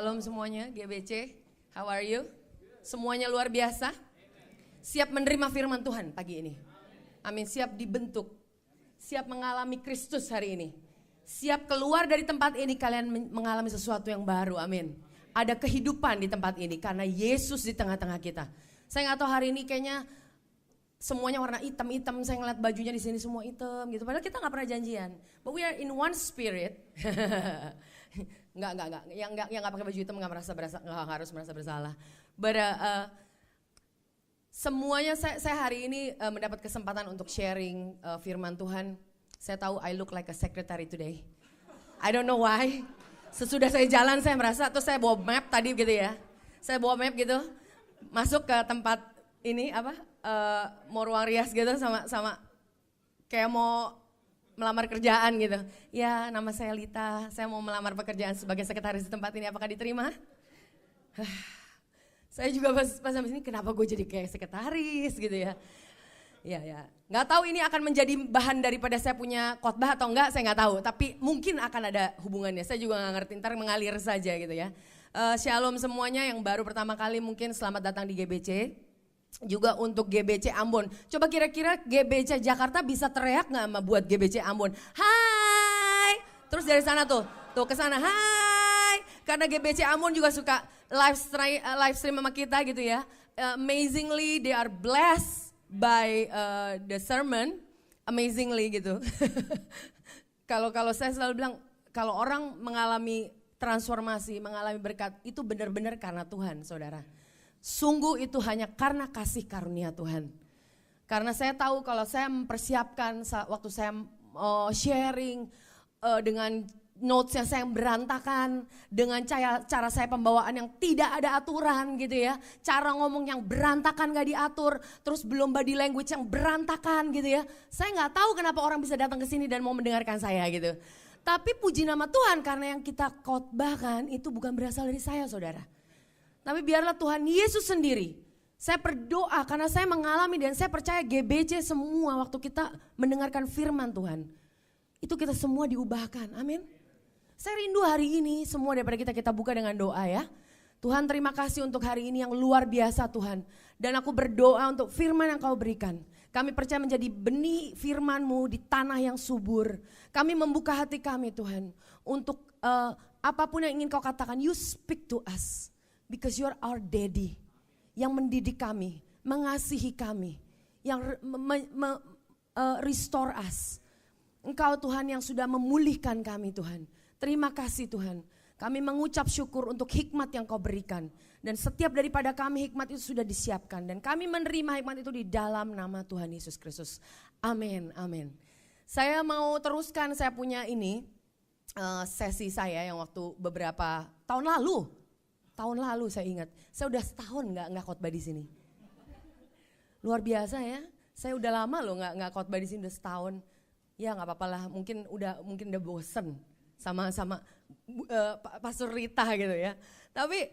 Shalom semuanya, GBC, how are you? Semuanya luar biasa? Siap menerima firman Tuhan pagi ini? Amin, siap dibentuk, siap mengalami Kristus hari ini. Siap keluar dari tempat ini kalian mengalami sesuatu yang baru, amin. Ada kehidupan di tempat ini karena Yesus di tengah-tengah kita. Saya gak tahu hari ini kayaknya semuanya warna hitam-hitam, saya ngeliat bajunya di sini semua hitam gitu. Padahal kita gak pernah janjian. But we are in one spirit. Enggak. Yang nggak pakai baju hitam nggak harus merasa bersalah. Semuanya saya hari ini mendapat kesempatan untuk sharing firman Tuhan. Saya tahu I look like a secretary today. I don't know why. Sesudah saya jalan saya merasa, terus saya bawa map tadi gitu ya. Saya bawa map gitu, masuk ke tempat ini mau ruang rias gitu sama kayak mau melamar kerjaan gitu. Ya, nama saya Lita, saya mau melamar pekerjaan sebagai sekretaris di tempat ini, apakah diterima? Saya juga pas sampai sini, kenapa gue jadi kayak sekretaris gitu ya. Ya. Nggak tahu ini akan menjadi bahan daripada saya punya khotbah atau enggak, saya nggak tahu. Tapi mungkin akan ada hubungannya, saya juga nggak ngerti, ntar mengalir saja gitu ya. Shalom semuanya yang baru pertama kali mungkin selamat datang di GBC. Juga untuk GBC Ambon. Coba kira-kira GBC Jakarta bisa teriak gak sama buat GBC Ambon? Hai! Terus dari sana tuh ke sana, hai! Karena GBC Ambon juga suka live stream sama kita gitu ya. Amazingly they are blessed by the sermon. Amazingly gitu. Kalau saya selalu bilang, kalau orang mengalami transformasi, mengalami berkat, itu benar-benar karena Tuhan, saudara. Sungguh itu hanya karena kasih karunia Tuhan. Karena saya tahu kalau saya mempersiapkan waktu saya sharing dengan notesnya saya yang berantakan, dengan cara saya pembawaan yang tidak ada aturan gitu ya, cara ngomong yang berantakan gak diatur, terus belum body language yang berantakan gitu ya. Saya nggak tahu kenapa orang bisa datang ke sini dan mau mendengarkan saya gitu. Tapi puji nama Tuhan karena yang kita khotbahkan itu bukan berasal dari saya, saudara. Tapi biarlah Tuhan Yesus sendiri. Saya berdoa karena saya mengalami dan saya percaya GBC semua waktu kita mendengarkan firman Tuhan. Itu kita semua diubahkan, amin. Saya rindu hari ini semua daripada kita buka dengan doa ya. Tuhan terima kasih untuk hari ini yang luar biasa Tuhan. Dan aku berdoa untuk firman yang kau berikan. Kami percaya menjadi benih firman-Mu di tanah yang subur. Kami membuka hati kami Tuhan. Untuk apapun yang ingin kau katakan, you speak to us. Because you are our daddy, yang mendidik kami, mengasihi kami, yang restore us. Engkau Tuhan yang sudah memulihkan kami Tuhan. Terima kasih Tuhan. Kami mengucap syukur untuk hikmat yang kau berikan. Dan setiap daripada kami hikmat itu sudah disiapkan. Dan kami menerima hikmat itu di dalam nama Tuhan Yesus Kristus. Amin, amin. Saya mau teruskan, saya punya ini sesi saya yang waktu beberapa tahun lalu. Tahun lalu saya ingat, saya udah setahun nggak khotbah di sini. Luar biasa ya, saya udah lama loh nggak khotbah di sini, udah setahun. Ya nggak apa-apa lah, mungkin udah bosen sama Pastor Rita gitu ya. Tapi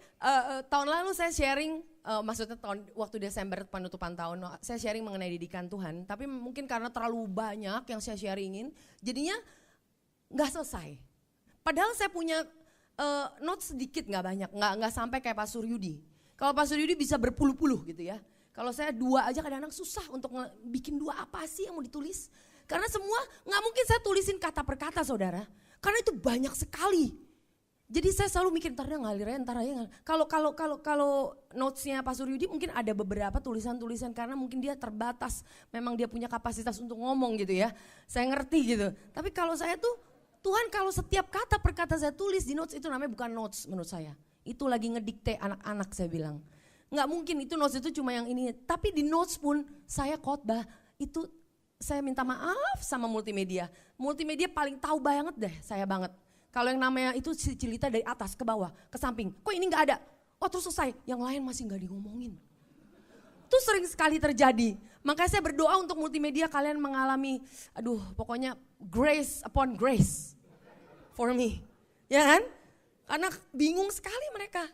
tahun lalu saya sharing, maksudnya waktu Desember penutupan tahun, saya sharing mengenai didikan Tuhan. Tapi mungkin karena terlalu banyak yang saya sharingin, jadinya nggak selesai. Padahal saya punya notes sedikit, nggak banyak, nggak sampai kayak Pak Suryudi. Kalau Pak Suryudi bisa berpuluh-puluh gitu ya. Kalau saya 2 aja kadang-kadang susah untuk bikin 2 apa sih yang mau ditulis. Karena semua nggak mungkin saya tulisin kata per kata saudara. Karena itu banyak sekali. Jadi saya selalu mikir ntar ngalir aja, ntar aja. Kalau notesnya Pak Suryudi mungkin ada beberapa tulisan-tulisan karena mungkin dia terbatas. Memang dia punya kapasitas untuk ngomong gitu ya. Saya ngerti gitu. Tapi kalau saya tuh Tuhan kalau setiap kata per kata saya tulis di notes itu namanya bukan notes menurut saya. Itu lagi ngedikte anak-anak saya bilang. Nggak mungkin itu notes itu cuma yang ini. Tapi di notes pun saya khotbah itu saya minta maaf sama multimedia. Multimedia paling tahu banget deh saya banget. Kalau yang namanya itu cerita dari atas ke bawah ke samping. Kok ini nggak ada? Oh terus selesai. Yang lain masih nggak diomongin. Itu sering sekali terjadi. Makanya saya berdoa untuk multimedia kalian mengalami, pokoknya grace upon grace for me. Ya kan? Karena bingung sekali mereka.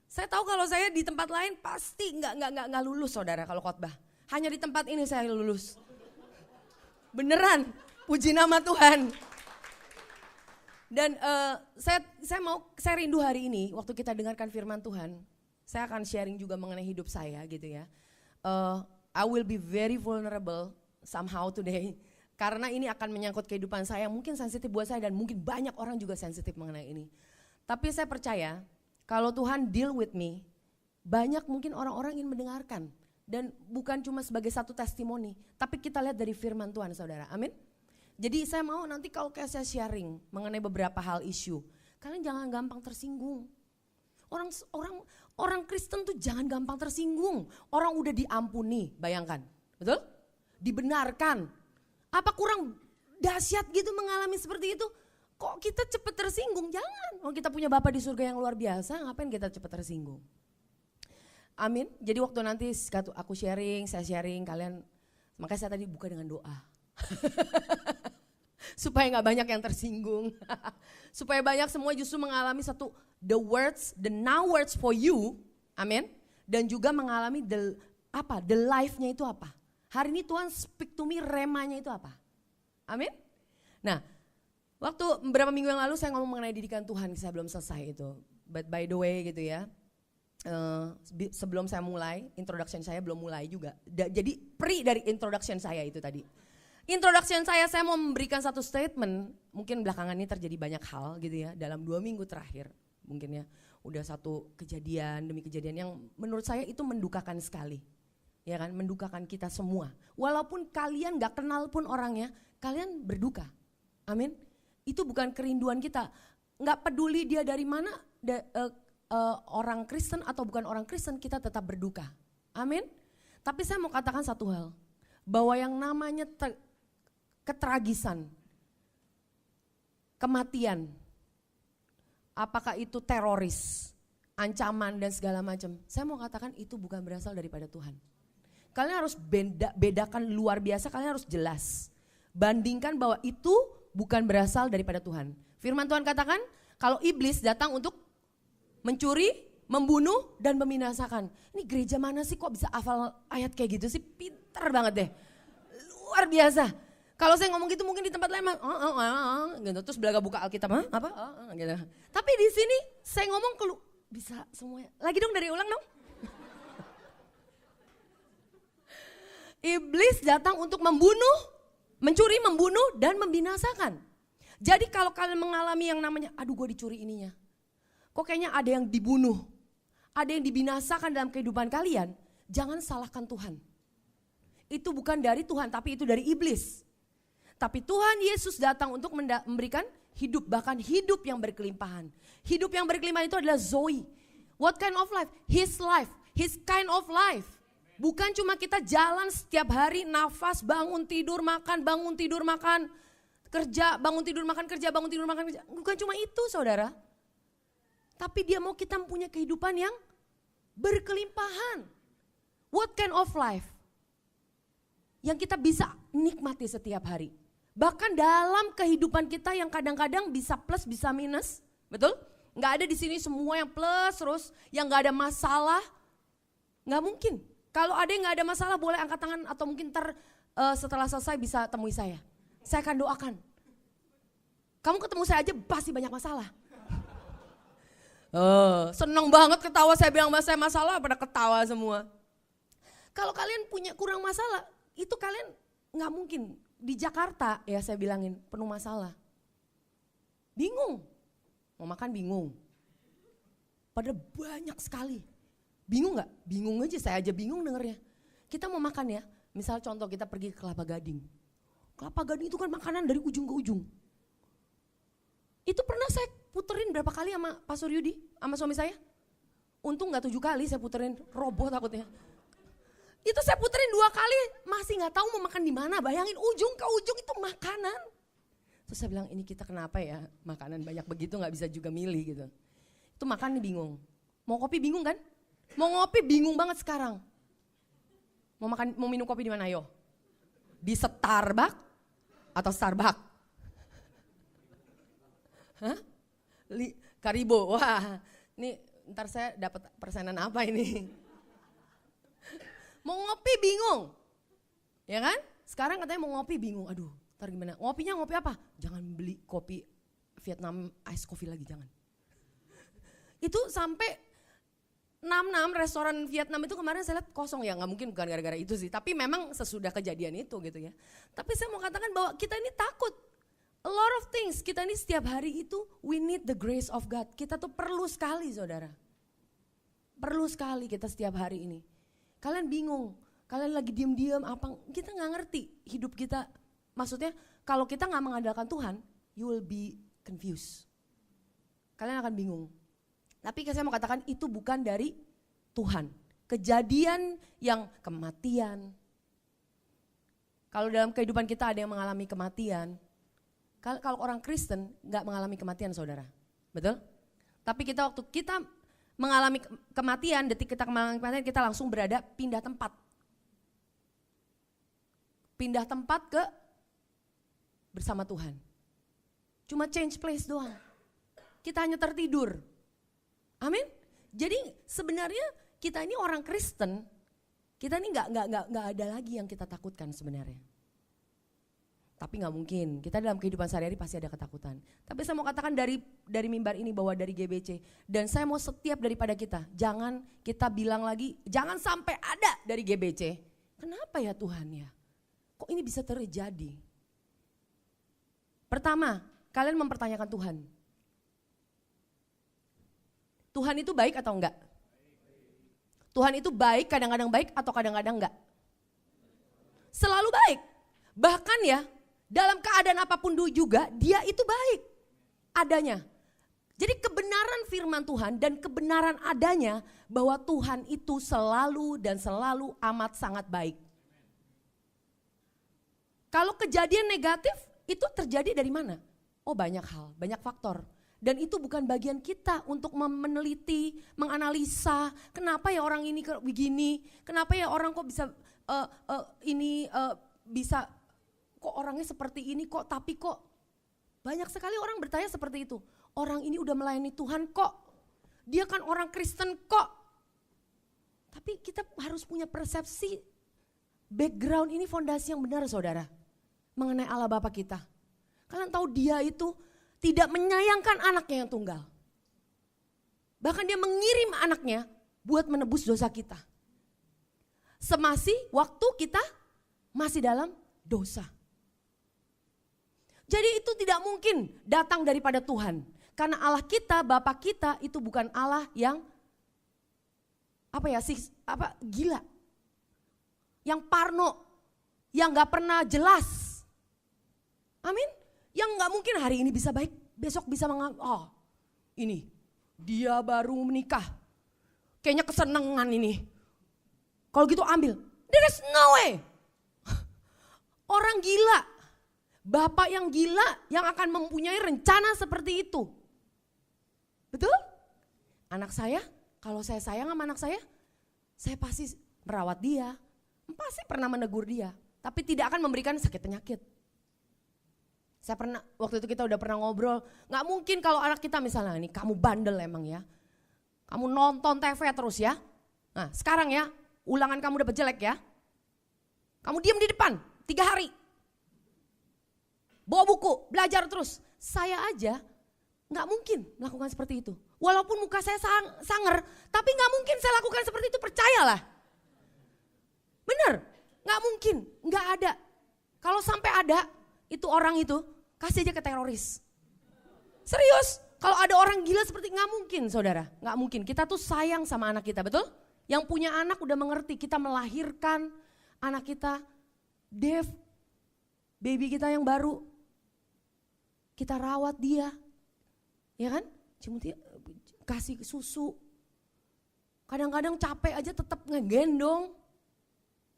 Saya tahu kalau saya di tempat lain pasti nggak lulus saudara kalau khotbah. Hanya di tempat ini saya lulus. Beneran, puji nama Tuhan. Dan saya rindu hari ini waktu kita dengarkan firman Tuhan, saya akan sharing juga mengenai hidup saya gitu ya. I will be very vulnerable somehow today. Karena ini akan menyangkut kehidupan saya, mungkin sensitif buat saya dan mungkin banyak orang juga sensitif mengenai ini. Tapi saya percaya kalau Tuhan deal with me, banyak mungkin orang-orang ingin mendengarkan. Dan bukan cuma sebagai satu testimoni, tapi kita lihat dari firman Tuhan saudara, amin. Jadi saya mau nanti kalau kayak saya sharing mengenai beberapa hal isu, kalian jangan gampang tersinggung. Orang Kristen tuh jangan gampang tersinggung. Orang udah diampuni, bayangkan, betul? Dibenarkan. Apa kurang dahsyat gitu mengalami seperti itu? Kok kita cepat tersinggung? Jangan. Kita punya Bapa di surga yang luar biasa, ngapain kita cepat tersinggung? Amin. Jadi waktu nanti aku sharing, saya sharing, kalian, makanya saya tadi buka dengan doa. Supaya gak banyak yang tersinggung. Supaya banyak semua justru mengalami satu, the now words for you, amin. Dan juga mengalami the life-nya itu apa. Hari ini Tuhan speak to me, remanya itu apa. Amin. Nah, waktu beberapa minggu yang lalu saya ngomong mengenai didikan Tuhan, saya belum selesai itu. But by the way gitu ya. Sebelum saya mulai, introduction saya belum mulai juga. Jadi dari introduction saya itu tadi. Introduction saya mau memberikan satu statement, mungkin belakangan ini terjadi banyak hal gitu ya, dalam 2 minggu terakhir mungkin ya. Udah satu kejadian demi kejadian yang menurut saya itu mendukakan sekali. Ya kan, mendukakan kita semua. Walaupun kalian gak kenal pun orangnya, kalian berduka. Amin. Itu bukan kerinduan kita. Gak peduli dia dari mana, orang Kristen atau bukan orang Kristen, kita tetap berduka. Amin. Tapi saya mau katakan satu hal, bahwa yang namanya ketragisan, kematian, apakah itu teroris, ancaman dan segala macam, saya mau katakan itu bukan berasal daripada Tuhan. Kalian harus bedakan luar biasa, kalian harus jelas. Bandingkan bahwa itu bukan berasal daripada Tuhan. Firman Tuhan katakan, kalau iblis datang untuk mencuri, membunuh, dan membinasakan. Ini gereja mana sih kok bisa hafal ayat kayak gitu sih? Pintar banget deh. Luar biasa. Kalau saya ngomong gitu mungkin di tempat lain gitu. Terus belaga buka Alkitab, gitu. Tapi di sini saya ngomong bisa semuanya. Lagi dong, dari ulang dong. Iblis datang untuk membunuh, mencuri, membunuh, dan membinasakan. Jadi kalau kalian mengalami yang namanya, aduh gue dicuri ininya. Kok kayaknya ada yang dibunuh, ada yang dibinasakan dalam kehidupan kalian, jangan salahkan Tuhan. Itu bukan dari Tuhan, tapi itu dari iblis. Tapi Tuhan Yesus datang untuk memberikan hidup, bahkan hidup yang berkelimpahan. Hidup yang berkelimpahan itu adalah Zoe. What kind of life? His kind of life. Bukan cuma kita jalan setiap hari, nafas, bangun tidur makan, kerja, bangun tidur makan, kerja, bangun tidur makan, kerja. Bukan cuma itu saudara. Tapi dia mau kita mempunyai kehidupan yang berkelimpahan. What kind of life? Yang kita bisa nikmati setiap hari. Bahkan dalam kehidupan kita yang kadang-kadang bisa plus, bisa minus. Betul? Gak ada di sini semua yang plus terus, yang gak ada masalah. Gak mungkin. Kalau ada yang gak ada masalah boleh angkat tangan atau mungkin setelah selesai bisa temui saya. Saya akan doakan. Kamu ketemu saya aja pasti banyak masalah. Seneng banget ketawa, saya bilang saya masalah pada ketawa semua. Kalau kalian punya kurang masalah, itu kalian gak mungkin. Di Jakarta ya saya bilangin penuh masalah. Bingung, mau makan bingung. Padahal banyak sekali. Bingung gak? Bingung aja, saya aja bingung dengernya. Kita mau makan ya, misal contoh kita pergi ke Kelapa Gading. Kelapa Gading itu kan makanan dari ujung ke ujung. Itu pernah saya puterin berapa kali sama Pak Suryudi, sama suami saya. Untung gak 7 kali saya puterin, roboh takutnya. Itu saya puterin 2 kali, masih gak tahu mau makan di mana. Bayangin ujung ke ujung itu makanan. Terus saya bilang ini kita kenapa ya makanan banyak begitu gak bisa juga milih gitu. Itu makan nih bingung. Mau kopi bingung kan? Mau ngopi bingung banget sekarang. Mau minum kopi di mana ayo? Di Starbucks atau Starbucks? Hah? Karibo, wah ini ntar saya dapat persenan apa ini? Mau ngopi bingung, ya kan? Sekarang katanya mau ngopi bingung, aduh ntar gimana? Ngopinya ngopi apa? Jangan beli kopi Vietnam ice coffee lagi, jangan. Itu sampai 6 restoran Vietnam itu kemarin saya lihat kosong, ya nggak mungkin bukan gara-gara itu sih, tapi memang sesudah kejadian itu gitu ya. Tapi saya mau katakan bahwa kita ini takut. A lot of things, kita ini setiap hari itu we need the grace of God. Kita tuh perlu sekali saudara. Perlu sekali kita setiap hari ini. Kalian bingung, kalian lagi diem-diem apa, kita nggak ngerti hidup kita. Maksudnya kalau kita nggak mengandalkan Tuhan, you will be confused. Kalian akan bingung. Tapi saya mau katakan itu bukan dari Tuhan. Kejadian yang kematian. Kalau dalam kehidupan kita ada yang mengalami kematian. Kalau orang Kristen gak mengalami kematian saudara. Betul? Tapi waktu kita mengalami kematian, detik kita mengalami kematian kita langsung pindah tempat. Pindah tempat ke bersama Tuhan. Cuma change place doang. Kita hanya tertidur. Amin. Jadi sebenarnya kita ini orang Kristen, kita ini nggak ada lagi yang kita takutkan sebenarnya. Tapi nggak mungkin. Kita dalam kehidupan sehari-hari pasti ada ketakutan. Tapi saya mau katakan dari mimbar ini bahwa dari GBC dan saya mau setiap daripada kita, jangan kita bilang lagi, jangan sampai ada dari GBC. Kenapa ya Tuhan ya? Kok ini bisa terjadi? Pertama, kalian mempertanyakan Tuhan. Tuhan itu baik atau enggak? Tuhan itu baik, kadang-kadang baik atau kadang-kadang enggak? Selalu baik. Bahkan ya, dalam keadaan apapun juga, dia itu baik adanya. Jadi kebenaran firman Tuhan dan kebenaran adanya bahwa Tuhan itu selalu dan selalu amat sangat baik. Kalau kejadian negatif itu terjadi dari mana? Oh banyak hal, banyak faktor. Dan itu bukan bagian kita untuk meneliti, menganalisa kenapa ya orang ini begini, kenapa ya orang kok bisa bisa kok orangnya seperti ini kok, tapi kok banyak sekali orang bertanya seperti itu. Orang ini udah melayani Tuhan kok, dia kan orang Kristen kok. Tapi kita harus punya persepsi background ini fondasi yang benar saudara mengenai Allah Bapa kita. Kalian tahu dia itu tidak menyayangkan anaknya yang tunggal. Bahkan dia mengirim anaknya buat menebus dosa kita. Semasih waktu kita masih dalam dosa. Jadi itu tidak mungkin datang daripada Tuhan. Karena Allah kita, Bapa kita itu bukan Allah yang gila. Yang parno, yang gak pernah jelas. Amin. Yang gak mungkin hari ini bisa baik, besok bisa ini dia baru menikah. Kayaknya kesenangan ini. Kalau gitu ambil. There is no way. Orang gila. Bapak yang gila yang akan mempunyai rencana seperti itu. Betul? Anak saya, kalau saya sayang sama anak saya pasti merawat dia. Pasti pernah menegur dia. Tapi tidak akan memberikan sakit penyakit. Saya pernah, waktu itu kita udah pernah ngobrol, gak mungkin kalau anak kita misalnya nih, kamu bandel emang ya. Kamu nonton TV terus ya. Nah sekarang ya, ulangan kamu dapat jelek ya. Kamu diam di depan 3 hari. Bawa buku, belajar terus. Saya aja gak mungkin melakukan seperti itu. Walaupun muka saya sangar, tapi gak mungkin saya lakukan seperti itu, percayalah. Bener, gak mungkin, gak ada. Kalau sampai ada, itu orang itu, kasih aja ke teroris. Serius, kalau ada orang gila seperti gak mungkin saudara. Gak mungkin, kita tuh sayang sama anak kita, betul? Yang punya anak udah mengerti, kita melahirkan anak kita, Dev, baby kita yang baru. Kita rawat dia, ya kan? Kasih susu. Kadang-kadang capek aja tetap ngegendong.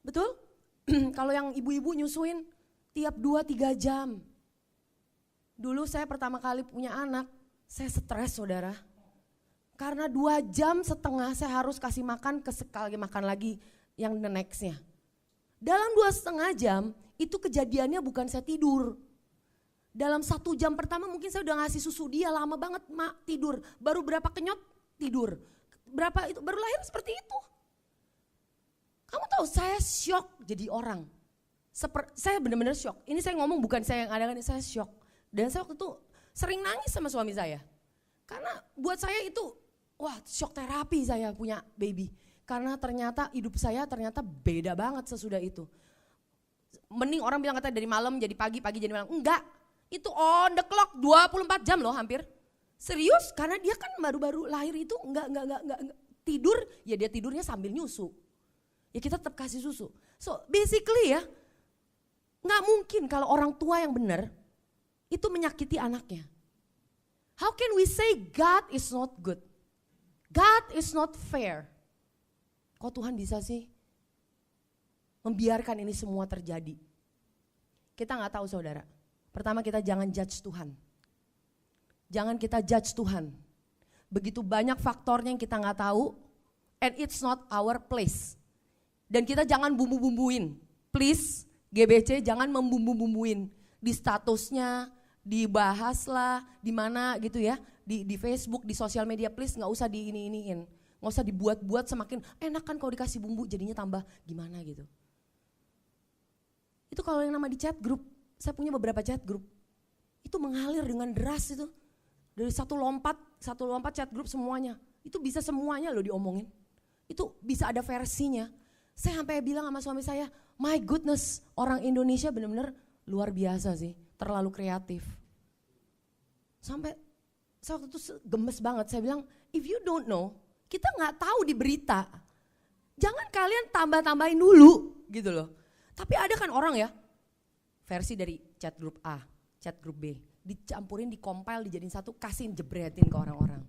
Betul? Kalau yang ibu-ibu nyusuin tiap 2-3 jam. Dulu saya pertama kali punya anak, saya stres saudara. Karena 2,5 jam saya harus kasih makan, sekali makan lagi yang the nextnya. Dalam 2,5 jam itu kejadiannya bukan saya tidur. Dalam 1 jam pertama mungkin saya udah ngasih susu dia, lama banget tidur. Baru berapa kenyot tidur. Berapa itu baru lahir seperti itu. Kamu tahu saya shock jadi orang. Saya benar-benar shock. Ini saya ngomong bukan saya yang ada, saya shock. Dan saya waktu itu sering nangis sama suami saya. Karena buat saya itu, wah shock terapi saya punya baby. Karena ternyata hidup saya ternyata beda banget sesudah itu. Mending orang bilang katanya dari malam jadi pagi, pagi jadi malam. Enggak, itu on the clock 24 jam loh hampir. Serius, karena dia kan baru-baru lahir itu enggak tidur, ya dia tidurnya sambil nyusu. Ya kita tetap kasih susu. So basically ya, nggak mungkin kalau orang tua yang benar itu menyakiti anaknya. How can we say God is not good? God is not fair. Kok Tuhan bisa sih membiarkan ini semua terjadi? Kita nggak tahu saudara. Pertama kita jangan judge Tuhan. Jangan kita judge Tuhan. Begitu banyak faktornya yang kita nggak tahu, and it's not our place. Dan kita jangan bumbu-bumbuin, please GBC jangan membumbu-bumbuin di statusnya, dibahaslah di mana gitu ya, di Facebook, di sosial media, please nggak usah diiniin, nggak usah dibuat-buat semakin enak kan kalau dikasih bumbu jadinya tambah gimana gitu. Itu kalau yang nama di chat group, saya punya beberapa chat group, itu mengalir dengan deras itu, dari satu lompat chat group semuanya, itu bisa semuanya loh diomongin, itu bisa ada versinya. Saya sampai bilang sama suami saya, my goodness, orang Indonesia benar-benar luar biasa sih, terlalu kreatif. Sampai saya waktu itu gemes banget, saya bilang, if you don't know, kita nggak tahu di berita, jangan kalian tambah-tambahin dulu gitu loh. Tapi ada kan orang ya, versi dari chat grup A, chat grup B, dicampurin, dikompil, dijadiin satu, kasihin, jebretin ke orang-orang.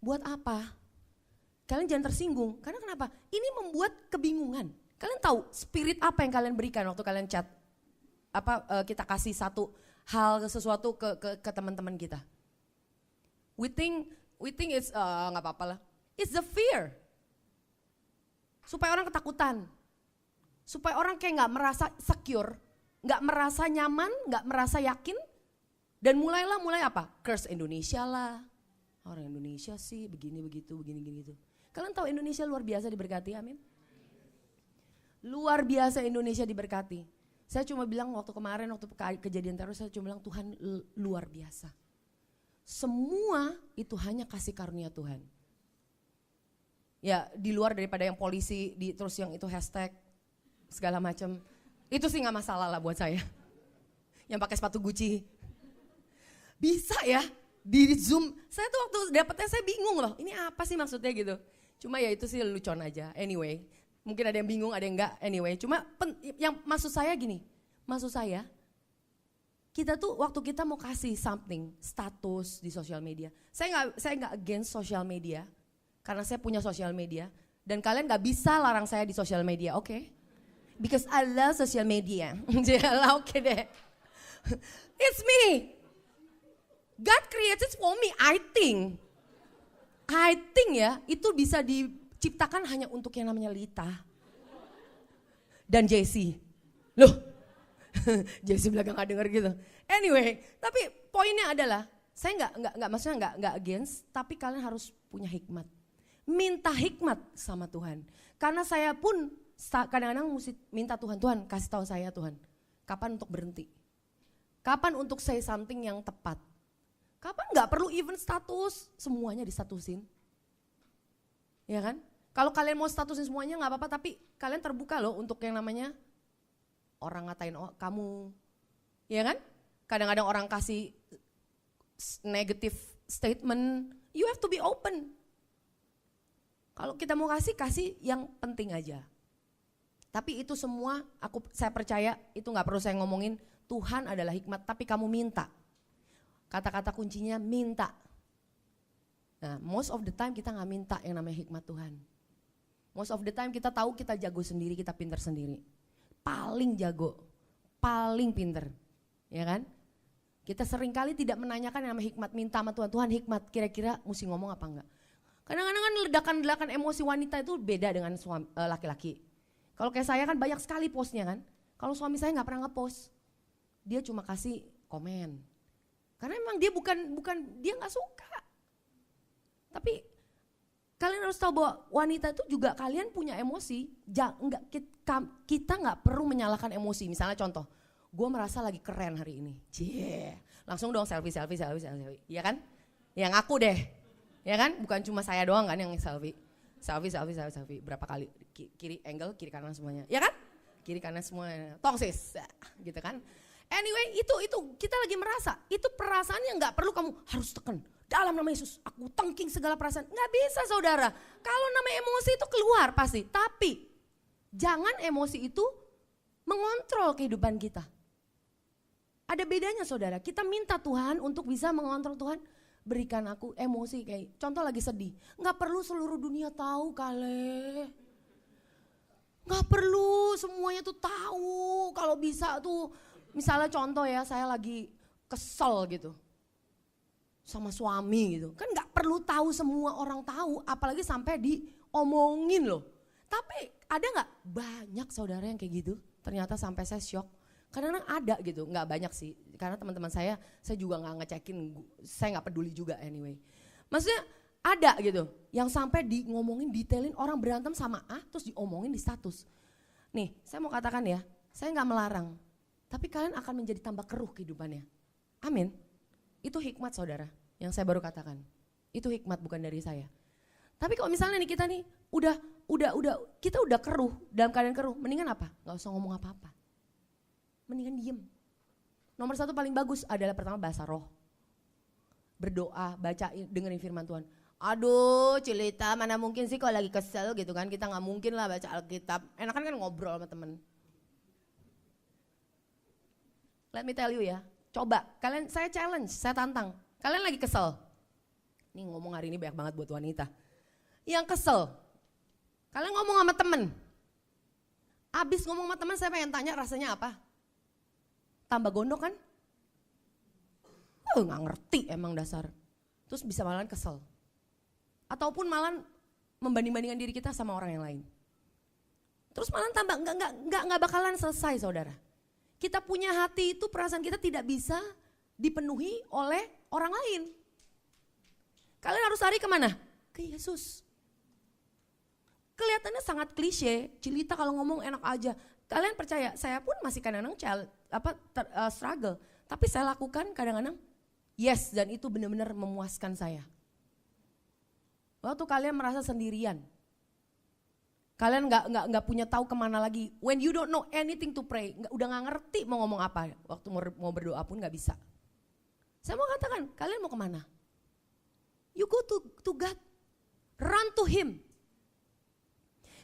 Buat apa? Kalian jangan tersinggung, karena kenapa? Ini membuat kebingungan. Kalian tahu spirit apa yang kalian berikan waktu kalian chat? Kita kasih satu hal, sesuatu ke teman-teman kita. We think it's nggak apa-apa lah. It's the fear. Supaya orang ketakutan. Supaya orang kayak nggak merasa secure, nggak merasa nyaman, nggak merasa yakin. Dan mulai apa? Curse Indonesia lah. Orang Indonesia sih begini begitu, begini gitu. Kalian tahu Indonesia luar biasa diberkati, amin. Luar biasa Indonesia diberkati. Saya cuma bilang waktu kemarin, waktu kejadian teror, saya cuma bilang Tuhan luar biasa. Semua itu hanya kasih karunia Tuhan. Ya di luar daripada yang polisi, terus yang itu hashtag, segala macam. Itu sih gak masalah lah buat saya. Yang pakai sepatu Gucci. Bisa ya di Zoom, saya tuh waktu dapetnya saya bingung loh, ini apa sih maksudnya gitu. Cuma ya itu sih lelucon aja, anyway. Mungkin ada yang bingung, ada yang enggak, anyway. Cuma yang maksud saya gini, kita tuh waktu kita mau kasih something, status di sosial media. Saya nggak against sosial media, karena saya punya sosial media. Dan kalian nggak bisa larang saya di sosial media, oke? Okay? Because I love social media. Oke deh. It's me. God created for me, I think ya itu bisa diciptakan hanya untuk yang namanya Lita dan Jessie. Loh, Jessie belakang gak denger gitu. Anyway, tapi poinnya adalah saya maksudnya nggak against, tapi kalian harus punya hikmat. Minta hikmat sama Tuhan. Karena saya pun kadang-kadang mesti minta Tuhan kasih tahu saya Tuhan, kapan untuk berhenti? Kapan untuk say something yang tepat? Kapan nggak perlu even status, semuanya distatusin. Ya kan? Kalau kalian mau statusin semuanya nggak apa-apa, tapi kalian terbuka loh untuk yang namanya orang ngatain kamu. Ya kan? Kadang-kadang orang kasih negative statement, you have to be open. Kalau kita mau kasih yang penting aja. Tapi itu semua saya percaya itu nggak perlu saya ngomongin, Tuhan adalah hikmat, tapi kamu minta. Kata-kata kuncinya minta. Nah, most of the time kita nggak minta yang namanya hikmat Tuhan. Most of the time kita tahu kita jago sendiri, kita pinter sendiri. Paling jago, paling pinter, ya kan? Kita seringkali tidak menanyakan yang namanya hikmat, minta sama Tuhan, Tuhan hikmat kira-kira mesti ngomong apa enggak. Kadang-kadang kan ledakan-ledakan emosi wanita itu beda dengan laki-laki. Kalau kayak saya kan banyak sekali postnya kan. Kalau suami saya nggak pernah ngepost, dia cuma kasih komen. Karena memang dia bukan dia nggak suka. Tapi kalian harus tahu bahwa wanita itu juga kalian punya emosi. Kita nggak perlu menyalahkan emosi. Misalnya contoh, gue merasa lagi keren hari ini. Langsung dong selfie. Iya kan? Yang aku deh. Ya kan? Bukan cuma saya doang kan yang selfie. Selfie. Berapa kali? Kiri angle, kiri kanan semuanya. Ya kan? Kiri kanan semuanya. Tongsis. Gitu kan? Anyway, itu kita lagi merasa. Itu perasaan yang gak perlu kamu harus tekan. Dalam nama Yesus, aku tengking segala perasaan. Gak bisa saudara. Kalau nama emosi itu keluar pasti. Tapi jangan emosi itu mengontrol kehidupan kita. Ada bedanya saudara, kita minta Tuhan untuk bisa mengontrol. Tuhan berikan aku emosi kayak, contoh lagi sedih. Gak perlu seluruh dunia tahu kali. Gak perlu semuanya tuh tahu. Kalau bisa tuh, misalnya contoh ya, saya lagi kesel gitu. Sama suami gitu. Kan gak perlu tahu semua orang tahu, apalagi sampai diomongin loh. Tapi ada gak banyak saudara yang kayak gitu? Ternyata sampai saya shock. Kadang-kadang ada gitu, nggak banyak sih. Karena teman-teman saya juga nggak ngecekin, saya nggak peduli juga anyway. Maksudnya ada gitu, yang sampai ngomongin detailin orang berantem sama A, terus diomongin di status. Nih, saya mau katakan ya, saya nggak melarang, tapi kalian akan menjadi tambah keruh kehidupannya. Amin. Itu hikmat saudara, yang saya baru katakan. Itu hikmat bukan dari saya. Tapi kalau misalnya nih kita nih kita udah keruh, dalam keadaan keruh, mendingan apa? Nggak usah ngomong apa-apa. Mendingan diem. Nomor satu paling bagus adalah pertama bahasa roh. Berdoa, baca, dengerin firman Tuhan. Aduh Cilita, mana mungkin sih kalau lagi kesel gitu kan. Kita gak mungkin lah baca Alkitab. Enakan kan ngobrol sama temen. Let me tell you ya. Coba, saya challenge, saya tantang. Kalian lagi kesel. Ini ngomong hari ini banyak banget buat wanita. Yang kesel. Kalian ngomong sama temen. Abis ngomong sama temen saya pengen tanya rasanya apa? Tambah gondok kan? Gak ngerti emang dasar. Terus bisa malah kesel. Ataupun malah membanding-bandingkan diri kita sama orang yang lain. Terus malah tambah nggak bakalan selesai saudara. Kita punya hati itu perasaan kita tidak bisa dipenuhi oleh orang lain. Kalian harus lari kemana? Ke Yesus. Kelihatannya sangat klise, Cilita kalau ngomong enak aja. Kalian percaya, saya pun masih kadang-kadang struggle. Tapi saya lakukan kadang-kadang yes, dan itu benar-benar memuaskan saya. Waktu kalian merasa sendirian, kalian nggak punya tahu kemana lagi. When you don't know anything to pray, udah nggak ngerti mau ngomong apa. Waktu mau berdoa pun nggak bisa. Saya mau katakan, kalian mau kemana? You go to God, run to Him.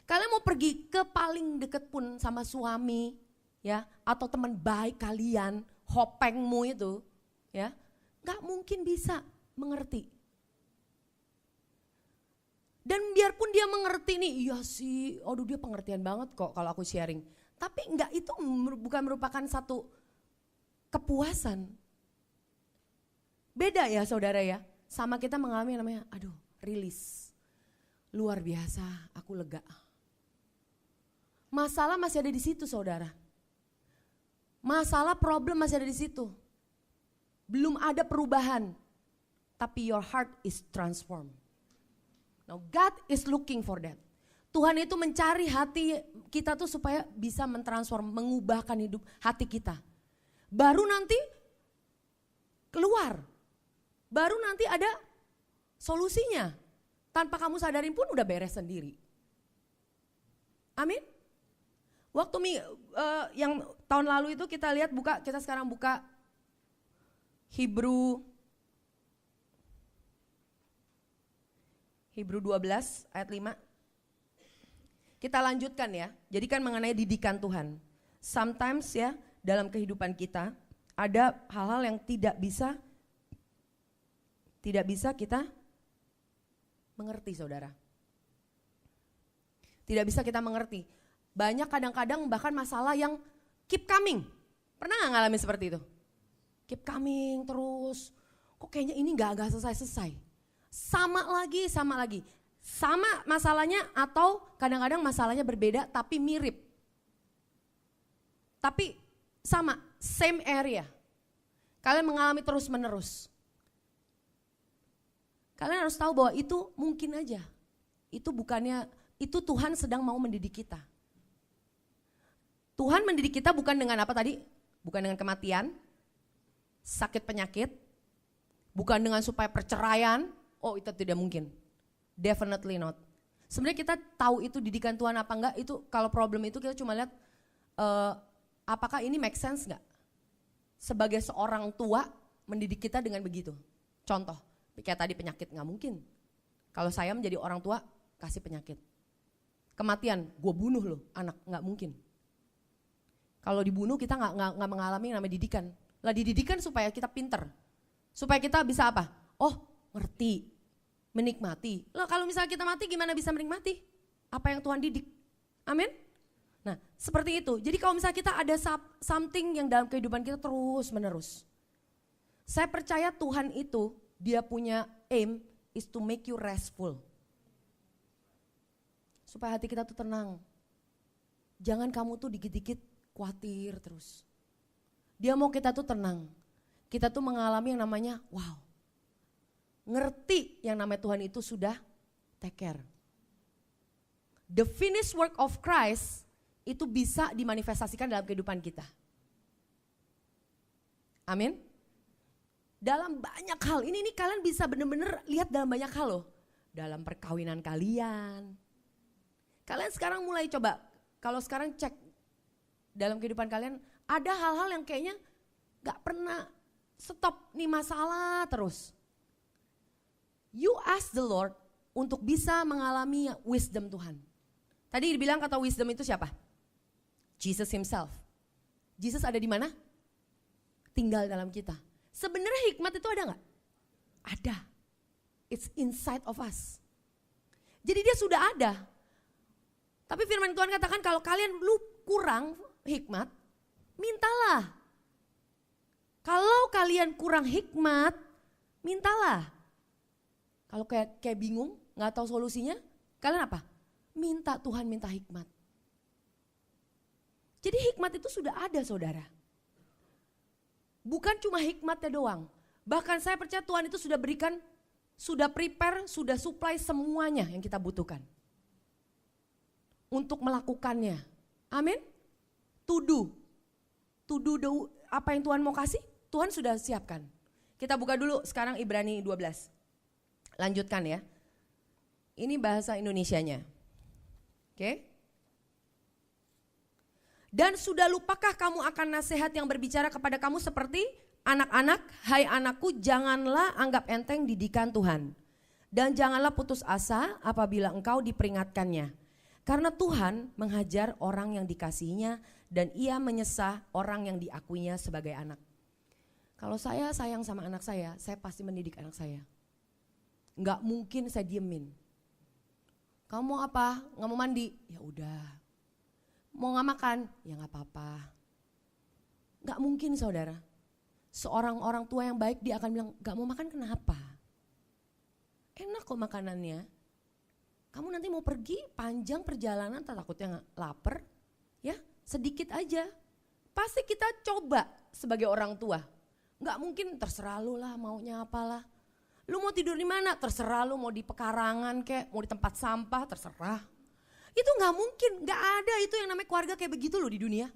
Kalian mau pergi ke paling deket pun sama suami, ya, atau teman baik kalian, hopengmu itu, ya, nggak mungkin bisa mengerti. Dan biarpun dia mengerti nih, iya sih, aduh dia pengertian banget kok kalau aku sharing. Tapi enggak, itu bukan merupakan satu kepuasan. Beda ya saudara ya, sama kita mengalami yang namanya, aduh rilis. Luar biasa, aku lega. Masalah masih ada di situ saudara. Masalah problem masih ada di situ. Belum ada perubahan, tapi your heart is transformed. Now God is looking for that. Tuhan itu mencari hati kita tuh supaya bisa mentransform, mengubahkan hidup hati kita. Baru nanti keluar. Baru nanti ada solusinya. Tanpa kamu sadarin pun udah beres sendiri. Amin. Waktu yang tahun lalu itu kita lihat kita sekarang buka Hebrew 12 ayat 5. Kita lanjutkan ya. Jadi kan mengenai didikan Tuhan. Sometimes ya dalam kehidupan kita ada hal-hal yang tidak bisa kita mengerti saudara. Tidak bisa kita mengerti. Banyak kadang-kadang bahkan masalah yang keep coming. Pernah gak ngalamin seperti itu? Keep coming terus. Kok kayaknya ini gak selesai-selesai. Sama lagi. Sama masalahnya atau kadang-kadang masalahnya berbeda tapi mirip. Tapi sama, same area. Kalian mengalami terus-menerus. Kalian harus tahu bahwa itu mungkin aja. Itu Tuhan sedang mau mendidik kita. Tuhan mendidik kita bukan dengan apa tadi? Bukan dengan kematian. sakit penyakit, bukan dengan supaya perceraian, oh itu tidak mungkin. Definitely not. Sebenarnya kita tahu itu didikan Tuhan apa enggak, itu kalau problem itu kita cuma lihat apakah ini make sense enggak. Sebagai seorang tua mendidik kita dengan begitu. Contoh, kayak tadi penyakit nggak mungkin. Kalau saya menjadi orang tua kasih penyakit. Kematian, gue bunuh loh anak, nggak mungkin. Kalau dibunuh kita nggak mengalami yang namanya didikan. Lah dididikan supaya kita pinter. Supaya kita bisa apa? Oh ngerti, menikmati. Lah kalau misalnya kita mati gimana bisa menikmati? Apa yang Tuhan didik? Amin. Nah seperti itu, jadi kalau misalnya kita ada something yang dalam kehidupan kita terus menerus. Saya percaya Tuhan itu, dia punya aim is to make you restful. Supaya hati kita tuh tenang. Jangan kamu tuh dikit-dikit khawatir terus. Dia mau kita tuh tenang. Kita tuh mengalami yang namanya wow. Ngerti yang namanya Tuhan itu sudah take care. The finished work of Christ itu bisa dimanifestasikan dalam kehidupan kita. Amin. Dalam banyak hal, ini kalian bisa benar-benar lihat dalam banyak hal loh. Dalam perkawinan kalian. Kalian sekarang mulai coba, kalau sekarang cek dalam kehidupan kalian, ada hal-hal yang kayaknya gak pernah stop nih masalah terus. You ask the Lord untuk bisa mengalami wisdom Tuhan. Tadi dibilang kata wisdom itu siapa? Jesus himself. Jesus ada di mana? Tinggal dalam kita. Sebenarnya hikmat itu ada gak? Ada. It's inside of us. Jadi dia sudah ada. Tapi firman Tuhan katakan kalau kalian lu kurang hikmat, mintalah. Kalau kalian kurang hikmat, mintalah. Kalau kayak bingung, gak tahu solusinya, kalian apa? Minta Tuhan, minta hikmat. Jadi hikmat itu sudah ada saudara. Bukan cuma hikmatnya doang. Bahkan saya percaya Tuhan itu sudah berikan, sudah prepare, sudah supply semuanya yang kita butuhkan. Untuk melakukannya. Amin. To do apa yang Tuhan mau kasih, Tuhan sudah siapkan. Kita buka dulu sekarang Ibrani 12. Lanjutkan ya. Ini bahasa Indonesianya. Oke. Dan sudah lupakah kamu akan nasihat yang berbicara kepada kamu seperti anak-anak, hai anakku janganlah anggap enteng didikan Tuhan. Dan janganlah putus asa apabila engkau diperingatkannya. Karena Tuhan menghajar orang yang dikasihinya dan ia menyesah orang yang diakuinya sebagai anak. Kalau saya sayang sama anak saya pasti mendidik anak saya. Enggak mungkin saya diemin. Kamu mau apa? Nggak mau mandi? Ya udah. Mau nggak makan? Ya nggak apa-apa. Nggak mungkin saudara. Seorang orang tua yang baik dia akan bilang nggak mau makan kenapa? Enak kok makanannya. Kamu nanti mau pergi panjang perjalanan takutnya lapar. Ya sedikit aja. Pasti kita coba sebagai orang tua. Nggak mungkin terserah lu lah maunya apalah. Lu mau tidur di mana? Terserah lu mau di pekarangan kek, mau di tempat sampah terserah. Itu gak mungkin, gak ada itu yang namanya keluarga kayak begitu loh di dunia.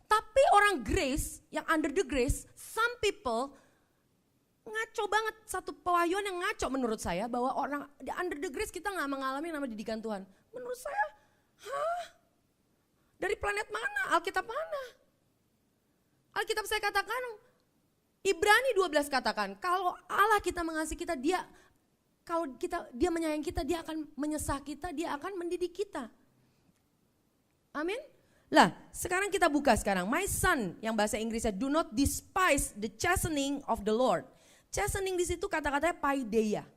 Tapi orang grace, yang under the grace, some people ngaco banget. Satu pewahyuan yang ngaco menurut saya bahwa orang under the grace kita gak mengalami nama didikan Tuhan. Menurut saya, dari planet mana? Alkitab mana? Alkitab saya katakan, Ibrani 12 katakan, kalau Allah kita mengasihi kita, dia menyayangi kita, dia akan menyesah kita, dia akan mendidik kita. Amin. Lah, sekarang kita buka sekarang. My son, yang bahasa Inggrisnya, do not despise the chastening of the Lord. Chastening di situ kata-katanya paideia.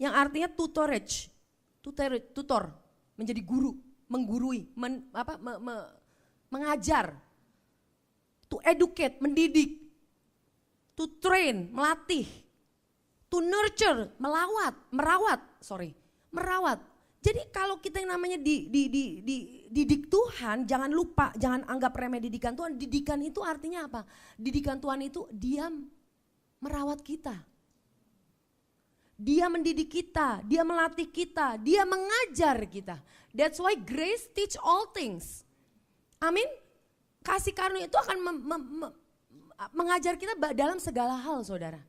Yang artinya tutor, menjadi guru, menggurui, mengajar. To educate, mendidik. To train, melatih. To nurture, merawat. Jadi kalau kita yang namanya didik Tuhan, jangan lupa, jangan anggap remeh didikan Tuhan. Didikan itu artinya apa? Didikan Tuhan itu dia merawat kita. Dia mendidik kita, dia melatih kita, dia mengajar kita. That's why grace teach all things. Amin. Kasih karunia itu akan mengajar kita dalam segala hal saudara.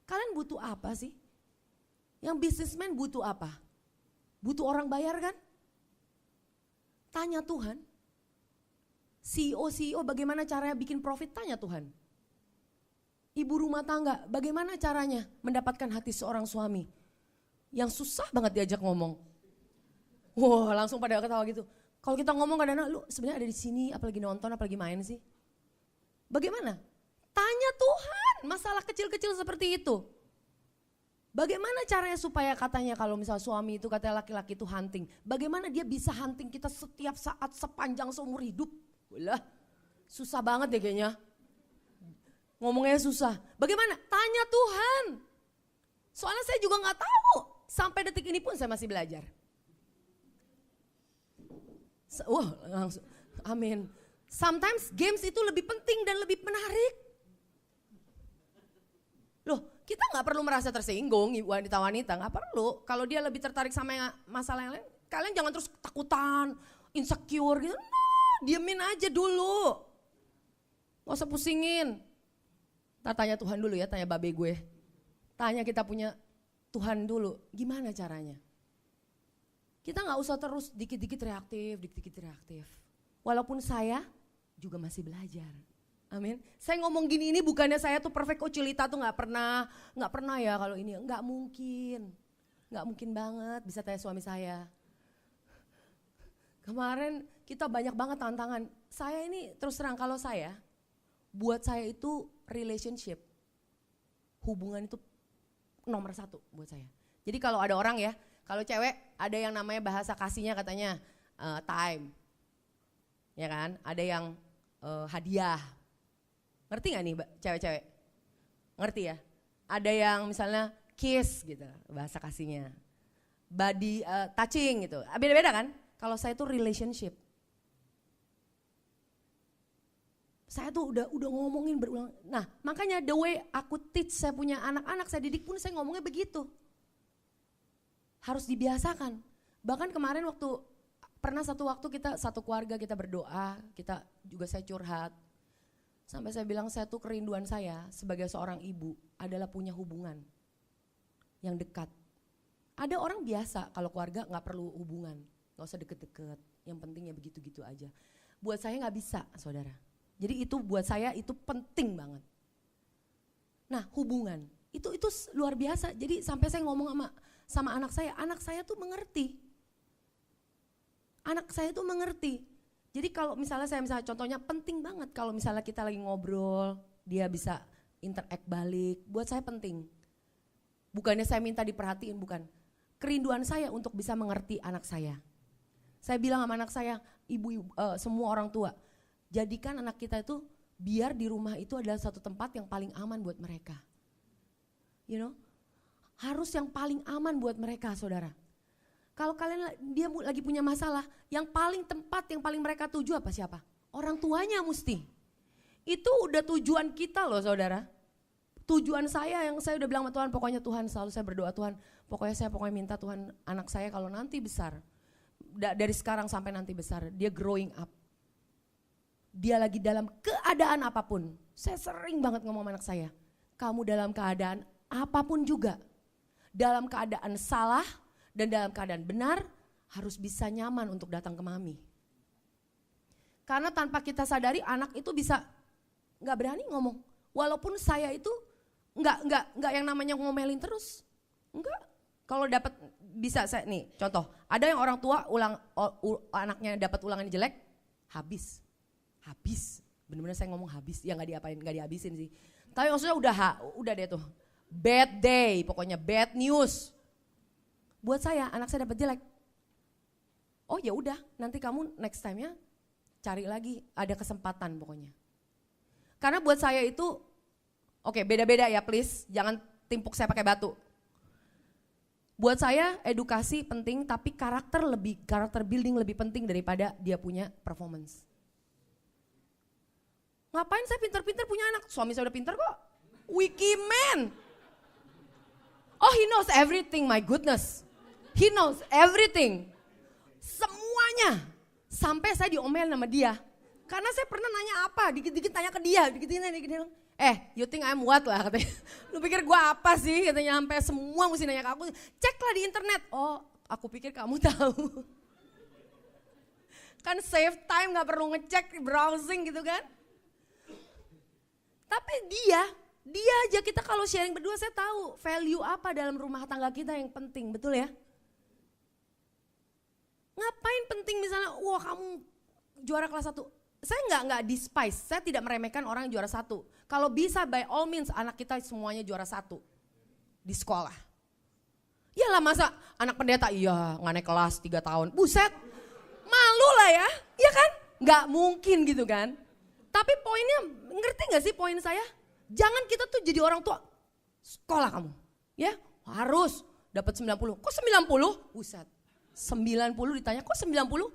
Kalian butuh apa sih? Yang businessman butuh apa? Butuh orang bayar kan? Tanya Tuhan. CEO bagaimana caranya bikin profit? Tanya Tuhan. Ibu rumah tangga bagaimana caranya mendapatkan hati seorang suami? Yang susah banget diajak ngomong. Wah langsung pada ketawa gitu. Kalau kita ngomong kadang-kadang lu sebenarnya ada di sini apalagi nonton apalagi main sih. Bagaimana? Tanya Tuhan masalah kecil-kecil seperti itu. Bagaimana caranya supaya katanya kalau misal suami itu katanya laki-laki itu hunting. Bagaimana dia bisa hunting kita setiap saat sepanjang seumur hidup. Wah susah banget deh kayaknya. Ngomongnya susah. Bagaimana? Tanya Tuhan. Soalnya saya juga gak tahu. Sampai detik ini pun saya masih belajar. Wah langsung amin. Sometimes games itu lebih penting dan lebih menarik. Loh kita gak perlu merasa tersinggung wanita-wanita, gak perlu. Kalau dia lebih tertarik sama masalah yang lain, kalian jangan terus ketakutan, insecure gitu. Nah, diemin aja dulu. Gak usah pusingin. Ntar tanya Tuhan dulu ya, tanya babe gue. Tanya kita punya Tuhan dulu, gimana caranya? Kita gak usah terus dikit-dikit reaktif. Walaupun saya juga masih belajar. Amin. Saya ngomong gini ini bukannya saya tuh perfect, oh Cilita tuh nggak pernah ya kalau ini, nggak mungkin banget. Bisa tanya suami saya. Kemarin kita banyak banget tantangan. Saya ini terus terang kalau buat saya itu relationship, hubungan itu nomor 1 buat saya. Jadi kalau ada orang ya, kalau cewek ada yang namanya bahasa kasihnya katanya time, ya kan? Ada yang hadiah. Ngerti gak nih cewek-cewek? Ngerti ya? Ada yang misalnya kiss gitu bahasa kasihnya. Body touching gitu. Beda-beda kan? Kalau saya tuh relationship. Saya tuh udah ngomongin berulang. Nah makanya the way aku teach saya punya anak-anak, saya didik pun saya ngomongnya begitu. Harus dibiasakan. Bahkan kemarin pernah satu waktu kita satu keluarga kita berdoa, saya curhat. Sampai saya bilang saya tuh kerinduan saya sebagai seorang ibu adalah punya hubungan yang dekat. Ada orang biasa kalau keluarga gak perlu hubungan, gak usah deket-deket, yang penting ya begitu-gitu aja. Buat saya gak bisa saudara, jadi itu buat saya itu penting banget. Nah hubungan, itu luar biasa, jadi sampai saya ngomong sama anak saya tuh mengerti. Anak saya tuh mengerti. Jadi kalau misalnya contohnya penting banget kalau misalnya kita lagi ngobrol, dia bisa interact balik, buat saya penting. Bukannya saya minta diperhatiin, bukan. Kerinduan saya untuk bisa mengerti anak saya. Saya bilang sama anak saya, ibu semua orang tua, jadikan anak kita itu biar di rumah itu adalah satu tempat yang paling aman buat mereka. You know, harus yang paling aman buat mereka saudara. Kalau dia lagi punya masalah, yang paling mereka tuju apa siapa? Orang tuanya mesti. Itu udah tujuan kita loh saudara. Tujuan saya yang saya udah bilang sama Tuhan, pokoknya Tuhan selalu saya berdoa Tuhan, pokoknya minta Tuhan anak saya kalau nanti besar, dari sekarang sampai nanti besar, dia growing up. Dia lagi dalam keadaan apapun, saya sering banget ngomong sama anak saya, kamu dalam keadaan apapun juga, dalam keadaan salah, dan dalam keadaan benar harus bisa nyaman untuk datang ke mami. Karena tanpa kita sadari anak itu bisa nggak berani ngomong. Walaupun saya itu nggak yang namanya ngomelin terus, enggak. Kalau dapat bisa saya nih contoh, ada yang orang tua anaknya dapat ulangan jelek, habis, bener-bener saya ngomong habis, ya nggak dihabisin sih. Tapi maksudnya udah deh tuh, bad day, pokoknya bad news. Buat saya anak saya dapat jelek, oh ya udah nanti kamu next time-nya cari lagi, ada kesempatan pokoknya. Karena buat saya itu, oke, beda-beda ya please, jangan timpuk saya pakai batu. Buat saya edukasi penting, tapi karakter building lebih penting daripada dia punya performance. Ngapain saya pinter-pinter punya anak? Suami saya udah pinter kok. Wiki man. Oh he knows everything, my goodness. He knows everything. Semuanya. Sampai saya diomelin sama dia. Karena saya pernah nanya apa, dikit-dikit tanya ke dia, dikit-dikit tanya ke dia. You think I'm what lah katanya. Lu pikir gue apa sih katanya, sampai semua mesti nanya ke aku. Ceklah di internet. Oh, aku pikir kamu tahu. Kan save time, gak perlu ngecek browsing gitu kan. Tapi dia aja, kita kalau sharing berdua saya tahu value apa dalam rumah tangga kita yang penting, betul ya? Ngapain penting misalnya, wah kamu juara kelas 1. Saya nggak despise, saya tidak meremehkan orang yang juara 1. Kalau bisa by all means anak kita semuanya juara 1 di sekolah. Iyalah masa anak pendeta, iya nggak naik kelas 3 tahun, buset. Malu lah ya, iya kan? Nggak mungkin gitu kan. Tapi poinnya, ngerti gak sih poin saya? Jangan kita tuh jadi orang tua, sekolah kamu. Ya harus dapat 90, kok 90? Buset, 90 ditanya, kok 90?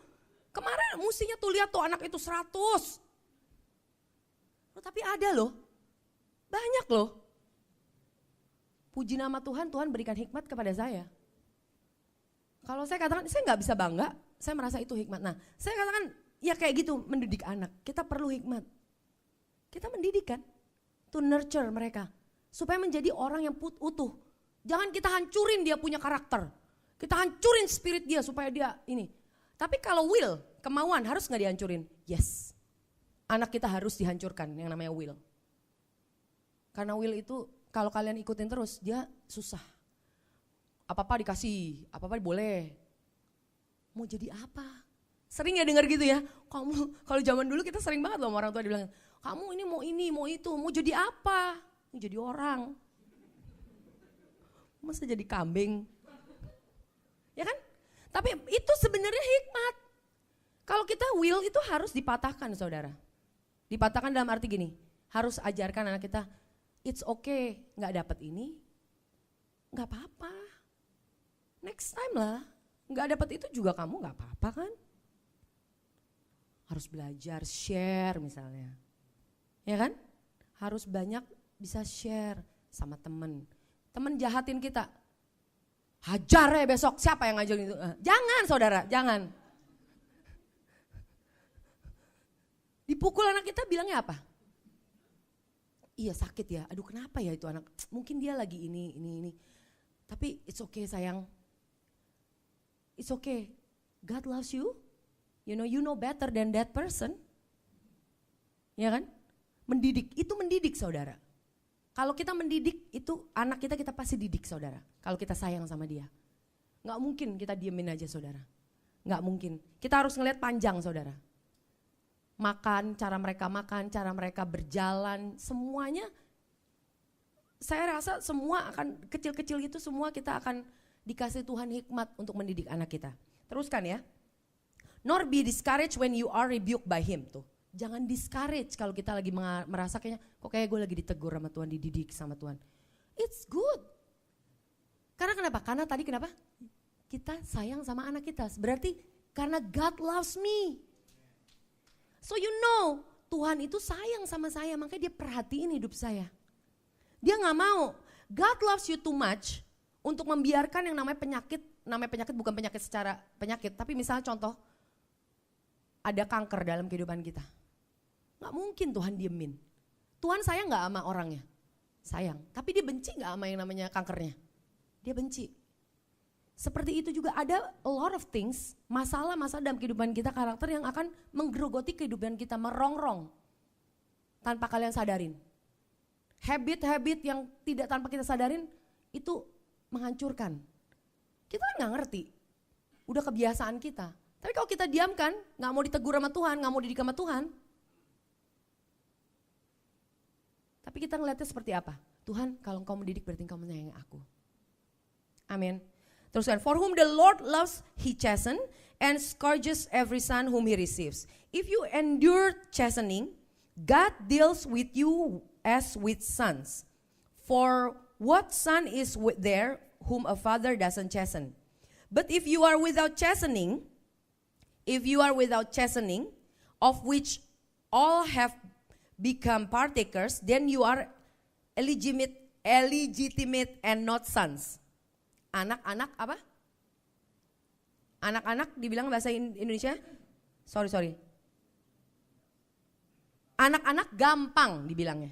Kemarin mestinya tuh lihat tuh anak itu 100. Tapi ada loh, banyak loh. Puji nama Tuhan, Tuhan berikan hikmat kepada saya. Kalau saya katakan, saya gak bisa bangga, saya merasa itu hikmat. Nah, saya katakan, ya kayak gitu, mendidik anak. Kita perlu hikmat. Kita mendidik kan, to nurture mereka. Supaya menjadi orang yang utuh. Jangan kita hancurin dia punya karakter. Kita hancurin spirit dia supaya dia ini. Tapi kalau will, kemauan harus gak dihancurin? Yes. Anak kita harus dihancurkan yang namanya will. Karena will itu kalau kalian ikutin terus dia susah. Apa-apa dikasih, apa-apa boleh. Mau jadi apa? Sering ya dengar gitu ya. Kamu kalau zaman dulu kita sering banget loh sama orang tua dibilang, kamu ini, mau itu, mau jadi apa? Mau jadi orang. Masa jadi kambing? Ya kan? Tapi itu sebenarnya hikmat. Kalau kita will itu harus dipatahkan saudara. Dipatahkan dalam arti gini, harus ajarkan anak kita, it's okay gak dapet ini, gak apa-apa. Next time lah, gak dapet itu juga kamu gak apa-apa kan. Harus belajar, share misalnya. Ya kan? Harus banyak bisa share sama temen. Temen jahatin kita, hajar ya besok, siapa yang ngajarin itu? Jangan saudara, jangan. Dipukul anak kita bilangnya apa? Iya sakit ya, aduh kenapa ya itu anak, mungkin dia lagi ini. Tapi it's okay sayang, it's okay, God loves you, you know better than that person. Ya kan? Mendidik, itu mendidik saudara. Kalau kita mendidik itu anak kita pasti didik saudara. Kalau kita sayang sama dia. Gak mungkin kita diemin aja saudara. Gak mungkin, kita harus ngeliat panjang saudara. Makan, cara mereka berjalan, semuanya saya rasa semua akan kecil-kecil itu semua kita akan dikasih Tuhan hikmat untuk mendidik anak kita. Teruskan ya. Nor be discouraged when you are rebuked by him tuh. Jangan discourage kalau kita lagi merasa kayaknya kok kayak gue lagi ditegur sama Tuhan, dididik sama Tuhan. It's good. Karena kenapa? Karena tadi kenapa? Kita sayang sama anak kita. Berarti karena God loves me. So you know, Tuhan itu sayang sama saya, makanya dia perhatiin hidup saya. Dia gak mau, God loves you too much untuk membiarkan yang namanya penyakit bukan penyakit secara penyakit, tapi misalnya contoh, ada kanker dalam kehidupan kita. Gak mungkin Tuhan diemin. Tuhan sayang gak sama orangnya? Sayang, tapi dia benci gak sama yang namanya kankernya? Dia benci. Seperti itu juga ada a lot of things, masalah-masalah dalam kehidupan kita, karakter yang akan menggerogoti kehidupan kita, merongrong tanpa kalian sadarin. Habit-habit yang tidak tanpa kita sadarin itu menghancurkan. Kita kan gak ngerti, udah kebiasaan kita. Tapi kalau kita diamkan, gak mau ditegur sama Tuhan, gak mau dididik sama Tuhan. Tapi kita ngeliatnya seperti apa? Tuhan kalau engkau mendidik berarti engkau menyayangi aku. Amin. Teruskan, for whom the Lord loves, he chasten and scourges every son whom he receives. If you endure chastening, God deals with you as with sons. For what son is there whom a father doesn't chasten? But if you are without chastening, of which all have become partakers, then you are illegitimate and not sons. Anak-anak apa? Anak-anak dibilang bahasa Indonesia? Sorry. Anak-anak gampang dibilangnya.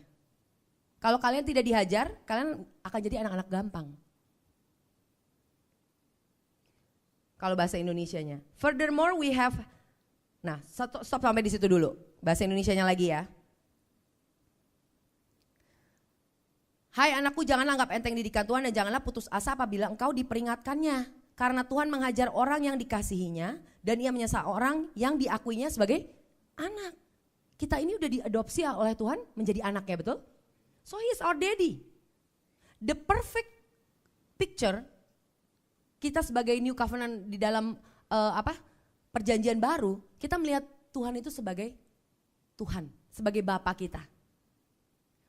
Kalau kalian tidak dihajar, kalian akan jadi anak-anak gampang. Kalau bahasa Indonesianya. Furthermore we have, nah stop sampai di situ dulu. Bahasa Indonesianya lagi ya. Hai anakku, janganlah anggap enteng didikan Tuhan dan janganlah putus asa apabila engkau diperingatkannya. Karena Tuhan menghajar orang yang dikasihinya dan ia menyesal orang yang diakuinya sebagai anak. Kita ini udah diadopsi oleh Tuhan menjadi anaknya, betul? So he is our daddy. The perfect picture kita sebagai new covenant di dalam perjanjian baru, kita melihat Tuhan itu sebagai Tuhan, sebagai Bapa kita.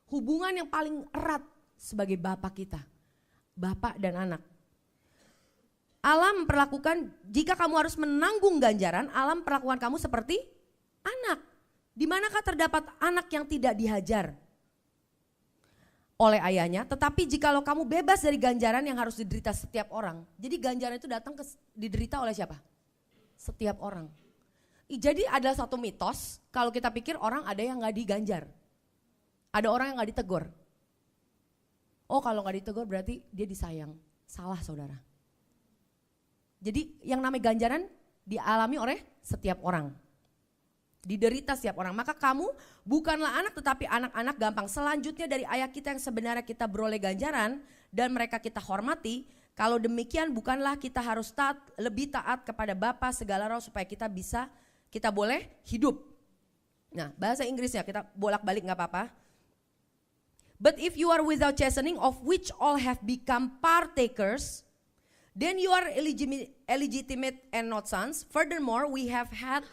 Hubungan yang paling erat sebagai Bapa kita, Bapa dan anak. Allah memperlakukan, jika kamu harus menanggung ganjaran, Allah memperlakukan kamu seperti anak. Di manakah terdapat anak yang tidak dihajar oleh ayahnya, tetapi jikalau kamu bebas dari ganjaran yang harus diderita setiap orang. Jadi ganjaran itu datang diderita oleh siapa? Setiap orang. Jadi adalah satu mitos, kalau kita pikir orang ada yang gak diganjar. Ada orang yang gak ditegur. Oh kalau gak ditegur berarti dia disayang. Salah saudara. Jadi yang namanya ganjaran dialami oleh setiap orang. Diderita setiap orang. Maka kamu bukanlah anak tetapi anak-anak gampang. Selanjutnya dari ayah kita yang sebenarnya kita beroleh ganjaran dan mereka kita hormati. Kalau demikian bukanlah kita harus lebih taat kepada Bapa segala roh supaya kita boleh hidup. Nah bahasa Inggrisnya kita bolak-balik gak apa-apa. But if you are without chastening, of which all have become partakers, then you are illegitimate and not sons. Furthermore, we have had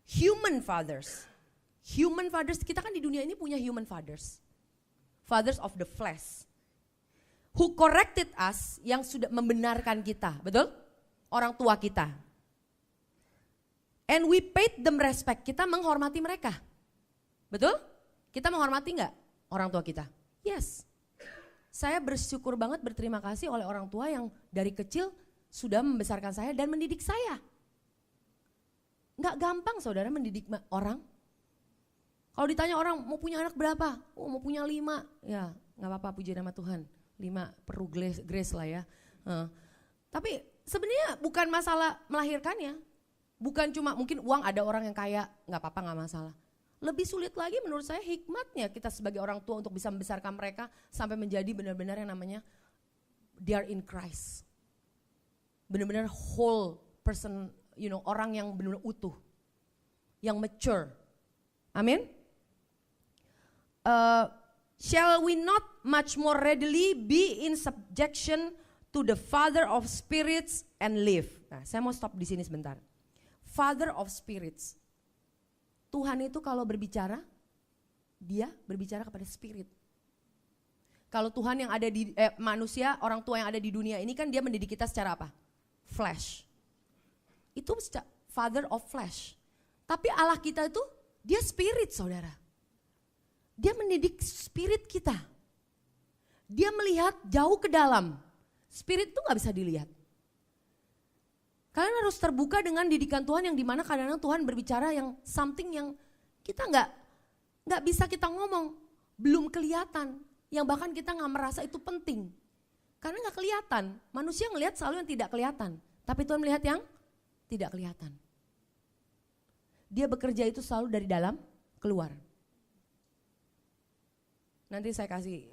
human fathers. Human fathers, kita kan di dunia ini punya human fathers. Fathers of the flesh. Who corrected us, yang sudah membenarkan kita, betul? Orang tua kita. And we paid them respect, kita menghormati mereka. Betul? Kita menghormati enggak orang tua kita? Yes. Saya bersyukur banget, berterima kasih oleh orang tua yang dari kecil sudah membesarkan saya dan mendidik saya. Enggak gampang saudara mendidik orang. Kalau ditanya orang mau punya anak berapa? Oh mau punya 5. Ya gak apa-apa, puji nama Tuhan. 5 perlu grace lah ya. Tapi sebenarnya bukan masalah melahirkannya. Bukan cuma mungkin uang, ada orang yang kaya, gak apa-apa gak masalah. Lebih sulit lagi menurut saya hikmatnya kita sebagai orang tua untuk bisa membesarkan mereka sampai menjadi benar-benar yang namanya they are in Christ. Benar-benar whole person, orang yang benar-benar utuh, yang mature. Amin. Shall we not much more readily be in subjection to the Father of spirits and live? Nah, saya mau stop di sini sebentar. Father of spirits. Tuhan itu kalau berbicara, dia berbicara kepada spirit. Kalau Tuhan yang ada di manusia, orang tua yang ada di dunia ini kan dia mendidik kita secara apa? Flesh. Itu father of flesh. Tapi Allah kita itu dia spirit saudara. Dia mendidik spirit kita. Dia melihat jauh ke dalam. Spirit itu gak bisa dilihat. Kalian harus terbuka dengan didikan Tuhan yang dimana kadang-kadang Tuhan berbicara yang something yang kita nggak bisa kita ngomong, belum kelihatan, yang bahkan kita nggak merasa itu penting, karena nggak kelihatan. Manusia ngelihat selalu yang tidak kelihatan, tapi Tuhan melihat yang tidak kelihatan. Dia bekerja itu selalu dari dalam keluar. Nanti saya kasih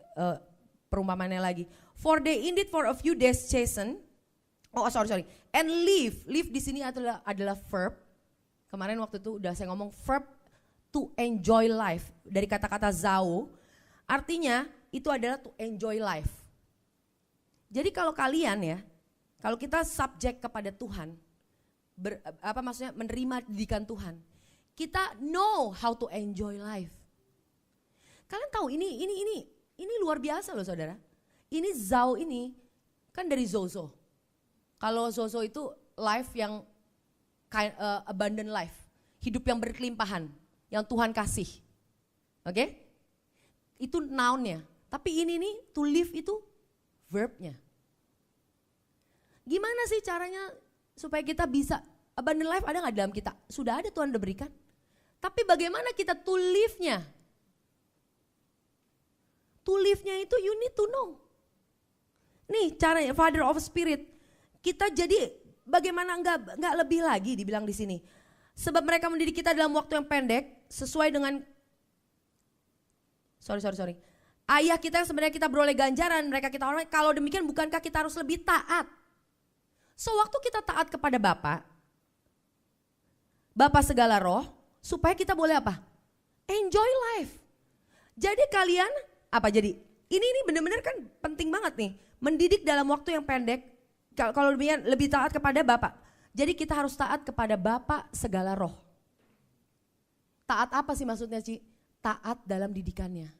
perumpamannya lagi. For they indeed for a few days chasten. Oh sorry. And live di sini adalah verb. Kemarin waktu itu udah saya ngomong verb to enjoy life. Dari kata-kata zao, artinya itu adalah to enjoy life. Jadi kalau kalian ya, kalau kita subject kepada Tuhan, maksudnya menerima didikan Tuhan, kita know how to enjoy life. Kalian tahu ini luar biasa loh saudara. Ini zao ini kan dari zozo. Kalau zozo itu life yang abundant life, hidup yang berkelimpahan, yang Tuhan kasih. Oke? Itu noun-nya. Tapi ini nih to live itu verb-nya. Gimana sih caranya supaya kita bisa abundant life ada nggak dalam kita? Sudah ada, Tuhan udah berikan. Tapi bagaimana kita to live-nya? To to live-nya itu you need to know. Nih caranya Father of Spirit. Kita jadi bagaimana enggak lebih lagi dibilang di sini. Sebab mereka mendidik kita dalam waktu yang pendek sesuai dengan sorry. Ayah kita yang sebenarnya kita beroleh ganjaran, mereka kita hormati. Kalau demikian bukankah kita harus lebih taat? So waktu kita taat kepada Bapa segala roh, supaya kita boleh apa? Enjoy life. Jadi kalian apa jadi? Ini benar-benar kan penting banget nih. Mendidik dalam waktu yang pendek. Kalau demikian lebih taat kepada Bapa. Jadi kita harus taat kepada Bapa segala roh. Taat apa sih maksudnya Ci? Taat dalam didikannya.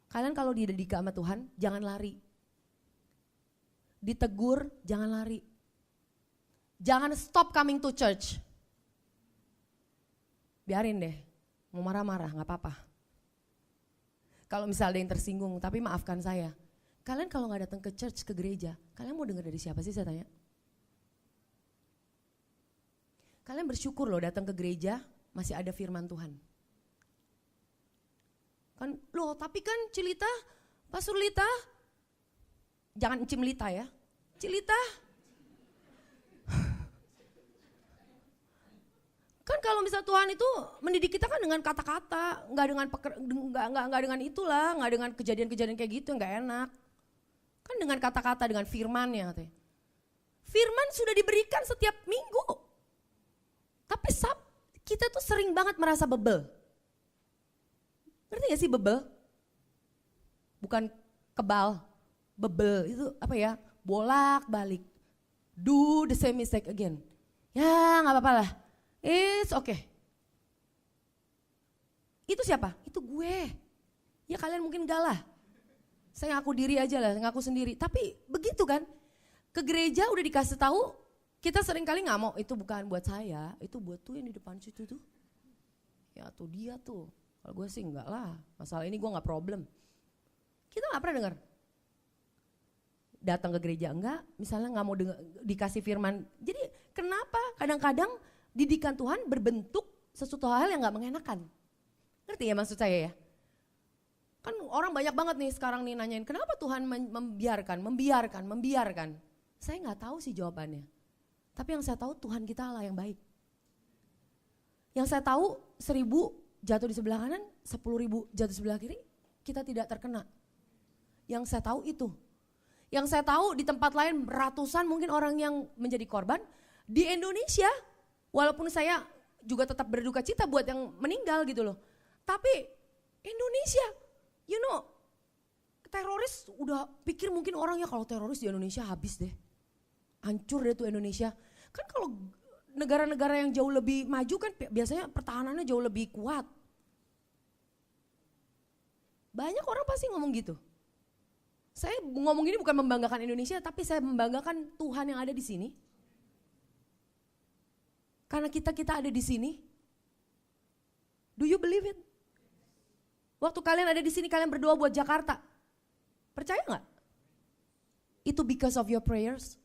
Kalian kalau dididik sama Tuhan jangan lari. Ditegur jangan lari. Jangan stop coming to church. Biarin deh, mau marah-marah gak apa-apa. Kalau misalnya ada yang tersinggung, tapi maafkan saya. Kalian kalau gak datang ke church, ke gereja, kalian mau dengar dari siapa sih saya tanya? Kalian bersyukur loh datang ke gereja masih ada firman Tuhan. Kan loh tapi kan Cilita, Pastor Lita, jangan Cim Lita ya, Cilita. Kan kalau misal Tuhan itu mendidik kita kan dengan kata-kata, nggak dengan itulah, nggak dengan kejadian-kejadian kayak gitu, nggak enak. Kan dengan kata-kata, dengan firman-nya katanya. Firman sudah diberikan setiap minggu. Tapi kita tuh sering banget merasa bebel. Ngerti gak sih bebel? Bukan kebal, bebel itu apa ya? Bolak-balik. Do the same mistake again. Ya gak apa-apa lah. It's okay. Itu siapa? Itu gue. Ya kalian mungkin enggak lah. Saya ngaku diri aja lah, ngaku sendiri. Tapi begitu kan? Ke gereja udah dikasih tahu, kita sering kali nggak mau. Itu bukan buat saya, itu buat tuh yang di depan situ tuh. Ya tuh dia tuh. Kalau gue sih enggak lah. Masalah ini gue nggak problem. Kita nggak pernah dengar. Datang ke gereja enggak, misalnya nggak mau dikasih firman. Jadi kenapa kadang-kadang didikan Tuhan berbentuk sesuatu hal yang gak mengenakan. Ngerti ya maksud saya ya? Kan orang banyak banget nih sekarang nih nanyain kenapa Tuhan membiarkan. Saya gak tahu sih jawabannya. Tapi yang saya tahu Tuhan kita Allah yang baik. Yang saya tahu 1.000 jatuh di sebelah kanan, 10.000 jatuh di sebelah kiri, kita tidak terkena. Yang saya tahu itu. Yang saya tahu di tempat lain ratusan mungkin orang yang menjadi korban. Di Indonesia walaupun saya juga tetap berduka cita buat yang meninggal gitu loh. Tapi Indonesia, you know, teroris udah pikir mungkin orangnya kalau teroris di Indonesia habis deh. Hancur deh tuh Indonesia. Kan kalau negara-negara yang jauh lebih maju kan biasanya pertahanannya jauh lebih kuat. Banyak orang pasti ngomong gitu. Saya ngomong ini bukan membanggakan Indonesia tapi saya membanggakan Tuhan yang ada di sini. Karena kita ada di sini. Do you believe it? Waktu kalian ada di sini kalian berdoa buat Jakarta. Percaya nggak? Itu because of your prayers.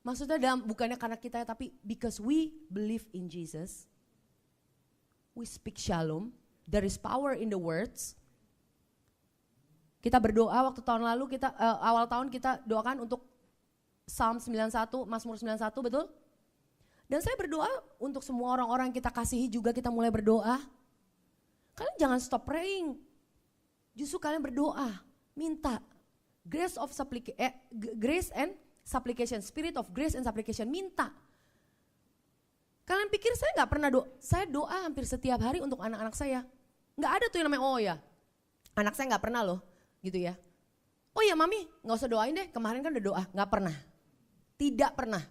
Maksudnya bukannya karena kita tapi because we believe in Jesus. We speak shalom. There is power in the words. Kita berdoa waktu tahun lalu awal tahun kita doakan untuk Psalm 91, Mazmur 91 betul? Dan saya berdoa untuk semua orang-orang yang kita kasihi juga kita mulai berdoa. Kalian jangan stop praying. Justru kalian berdoa, minta grace and supplication, spirit of grace and supplication, minta. Kalian pikir saya gak pernah saya doa hampir setiap hari untuk anak-anak saya. Gak ada tuh yang namanya oh ya, anak saya gak pernah loh gitu ya. Oh ya mami gak usah doain deh, kemarin kan udah doa, gak pernah. Tidak pernah,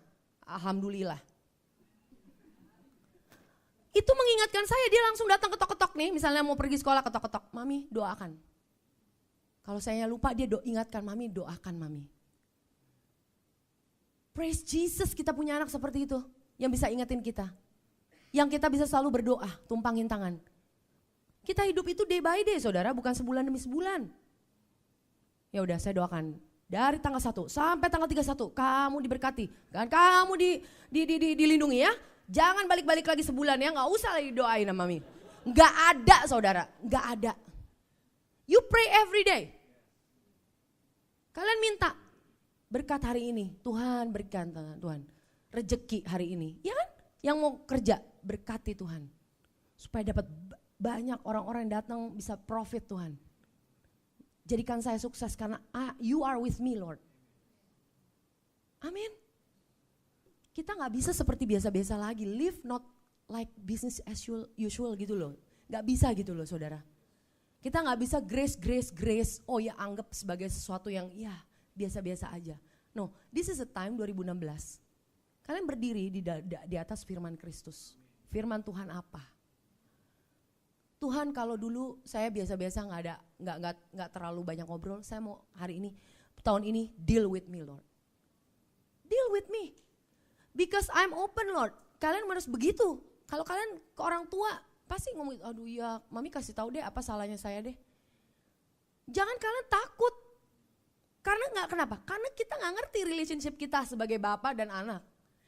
alhamdulillah. Itu mengingatkan saya, dia langsung datang ketok-ketok nih, misalnya mau pergi sekolah ketok-ketok, mami doakan. Kalau saya lupa dia ingatkan, mami doakan mami. Praise Jesus kita punya anak seperti itu, yang bisa ingetin kita. Yang kita bisa selalu berdoa, tumpangin tangan. Kita hidup itu day by day saudara, bukan sebulan demi sebulan. Ya udah saya doakan, dari tanggal 1 sampai tanggal 31, kamu diberkati, kan kamu dilindungi ya. Jangan balik-balik lagi sebulan ya, gak usah lagi doain sama mami. Nggak ada saudara, nggak ada. You pray every day. Kalian minta berkat hari ini, Tuhan berikan Tuhan. Rezeki hari ini, ya kan? Yang mau kerja, berkati Tuhan. Supaya dapat banyak orang-orang yang datang bisa profit Tuhan. Jadikan saya sukses karena you are with me Lord. Amin. Kita gak bisa seperti biasa-biasa lagi, live not like business as usual gitu loh. Gak bisa gitu loh saudara. Kita gak bisa grace, oh ya anggap sebagai sesuatu yang ya biasa-biasa aja. No, this is a time 2016. Kalian berdiri di atas firman Kristus. Firman Tuhan apa? Tuhan kalau dulu saya biasa-biasa nggak terlalu banyak ngobrol, saya mau hari ini, tahun ini deal with me Lord. Deal with me. Because I'm open Lord. Kalian harus begitu. Kalau kalian ke orang tua pasti ngomong, aduh ya mami kasih tahu deh apa salahnya saya deh. Jangan kalian takut. Karena kenapa? Karena kita nggak ngerti relationship kita sebagai bapak dan anak.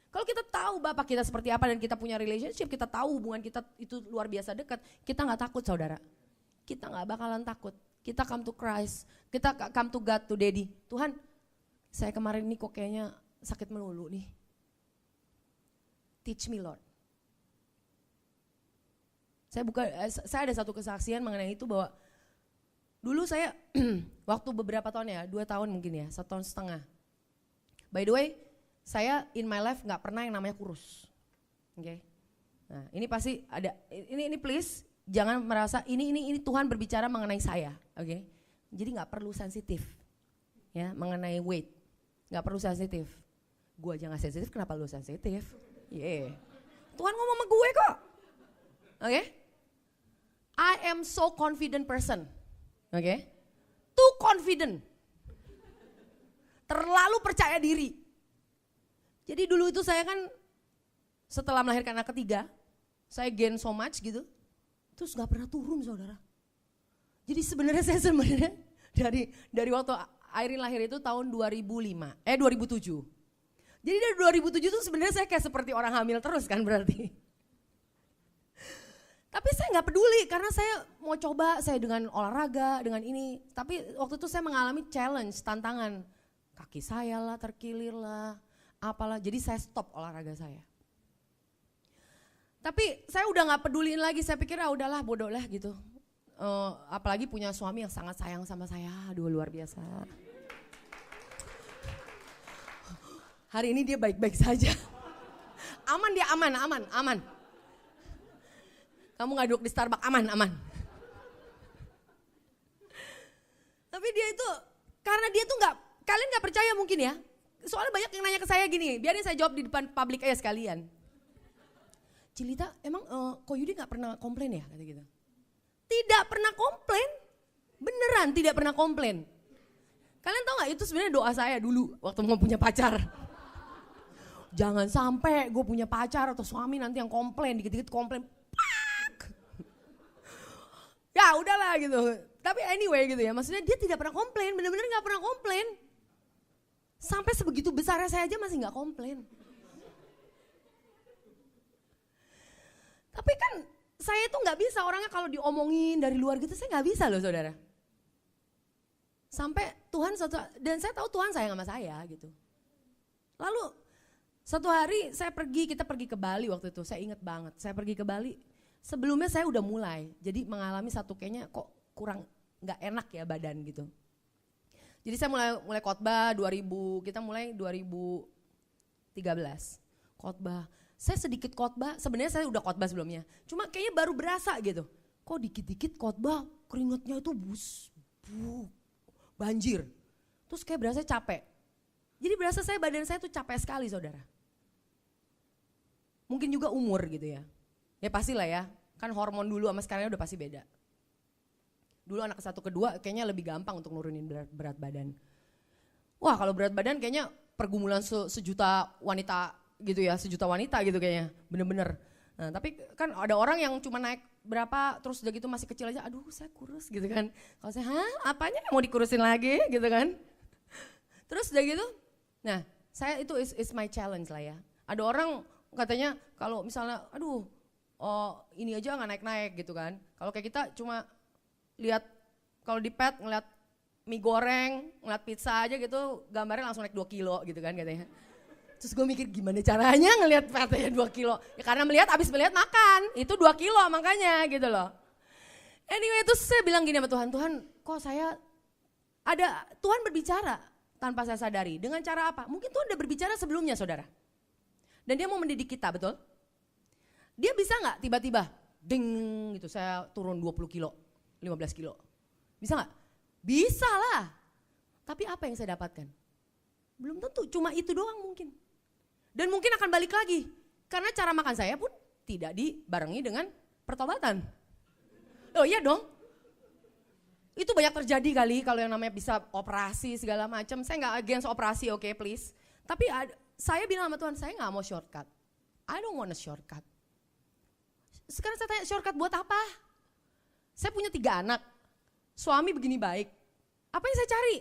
Kalau kita tahu bapak kita seperti apa dan kita punya relationship, kita tahu hubungan kita itu luar biasa dekat, kita nggak takut saudara. Kita nggak bakalan takut. Kita come to Christ, kita come to God, to Daddy. Tuhan, saya kemarin ini kok kayaknya sakit melulu nih. Teach me Lord. Saya ada satu kesaksian mengenai itu bahwa dulu saya waktu beberapa tahun ya, 2 tahun mungkin ya, 1,5 tahun. By the way, saya in my life nggak pernah yang namanya kurus. Oke. Nah, ini pasti ada ini please jangan merasa ini Tuhan berbicara mengenai saya, oke? Jadi nggak perlu sensitif. Ya, mengenai weight. Nggak perlu sensitif. Gue aja nggak sensitif, kenapa lu sensitif? Tuhan ngomong sama gue kok. Oke? I am so confident person. Oke? Too confident. Terlalu percaya diri. Jadi dulu itu saya kan setelah melahirkan anak ketiga, saya gain so much gitu. Terus gak pernah turun saudara. Jadi sebenarnya saya dari waktu Airin lahir itu tahun 2007. Jadi dari 2007 itu sebenarnya saya kayak seperti orang hamil terus kan berarti. Tapi saya nggak peduli karena saya mau coba saya dengan olahraga, dengan ini. Tapi waktu itu saya mengalami challenge, tantangan. Kaki saya lah terkilir lah, apalah. Jadi saya stop olahraga saya. Tapi saya udah nggak peduliin lagi, saya pikir udahlah bodoh lah gitu. Apalagi punya suami yang sangat sayang sama saya, aduh luar biasa. Hari ini dia baik-baik saja. Aman dia, aman. Kamu nggak duduk di Starbucks, aman. Tapi dia itu, karena dia tuh kalian nggak percaya mungkin ya. Soalnya banyak yang nanya ke saya gini, biarin saya jawab di depan publik aja sekalian. Cilita, emang Ko Yudi nggak pernah komplain ya? Kata gitu. Tidak pernah komplain, beneran tidak pernah komplain. Kalian tahu nggak itu sebenarnya doa saya dulu waktu mau punya pacar. Jangan sampai gue punya pacar atau suami nanti yang komplain, dikit-dikit komplain. Ya udahlah gitu. Tapi anyway gitu ya, maksudnya dia tidak pernah komplain, bener-bener gak pernah komplain. Sampai sebegitu besarnya saya aja masih gak komplain. Tapi kan saya itu gak bisa orangnya kalau diomongin dari luar gitu, saya gak bisa loh saudara. Sampai Tuhan, dan saya tahu Tuhan sayang sama saya gitu. Lalu satu hari kita pergi ke Bali waktu itu, saya ingat banget, saya pergi ke Bali. Sebelumnya saya udah mulai, jadi mengalami satu kayaknya kok kurang nggak enak ya badan gitu. Jadi saya mulai khotbah 2013 khotbah. Saya sedikit khotbah, sebenarnya saya udah khotbah sebelumnya, cuma kayaknya baru berasa gitu. Kok dikit-dikit khotbah keringatnya itu banjir. Terus kayak berasa capek. Jadi berasa badan saya tuh capek sekali saudara. Mungkin juga umur gitu ya. Ya pastilah ya, kan hormon dulu sama sekarang udah pasti beda. Dulu anak ke-1 ke-2 kayaknya lebih gampang untuk nurunin berat badan. Wah kalau berat badan kayaknya pergumulan sejuta wanita gitu ya, sejuta wanita gitu kayaknya, bener-bener. Nah tapi kan ada orang yang cuma naik berapa terus udah gitu masih kecil aja, aduh saya kurus gitu kan. Kalau saya, apanya yang mau dikurusin lagi gitu kan. Terus udah gitu, nah saya itu is my challenge lah ya. Ada orang katanya kalau misalnya, aduh oh ini aja nggak naik-naik gitu kan. Kalau kayak kita cuma lihat, kalau di pet ngeliat mie goreng, ngeliat pizza aja gitu, gambarnya langsung naik 2 kilo gitu kan katanya. Terus gue mikir gimana caranya ngeliat petnya 2 kilo. Ya karena abis melihat makan, itu 2 kilo makanya gitu loh. Anyway, terus saya bilang gini sama Tuhan, Tuhan kok Tuhan berbicara tanpa saya sadari. Dengan cara apa? Mungkin Tuhan udah berbicara sebelumnya saudara. Dan dia mau mendidik kita, betul? Dia bisa gak tiba-tiba, ding gitu saya turun 20 kilo, 15 kilo. Bisa gak? Bisa lah. Tapi apa yang saya dapatkan? Belum tentu, cuma itu doang mungkin. Dan mungkin akan balik lagi. Karena cara makan saya pun tidak dibarengi dengan pertobatan. Oh iya dong. Itu banyak terjadi kali kalau yang namanya bisa operasi segala macam. Saya nggak against operasi, oke, please. Tapi saya bilang sama Tuhan, saya nggak mau shortcut. I don't want a shortcut. Sekarang saya tanya, shortcut buat apa? Saya punya 3 anak, suami begini baik. Apa yang saya cari?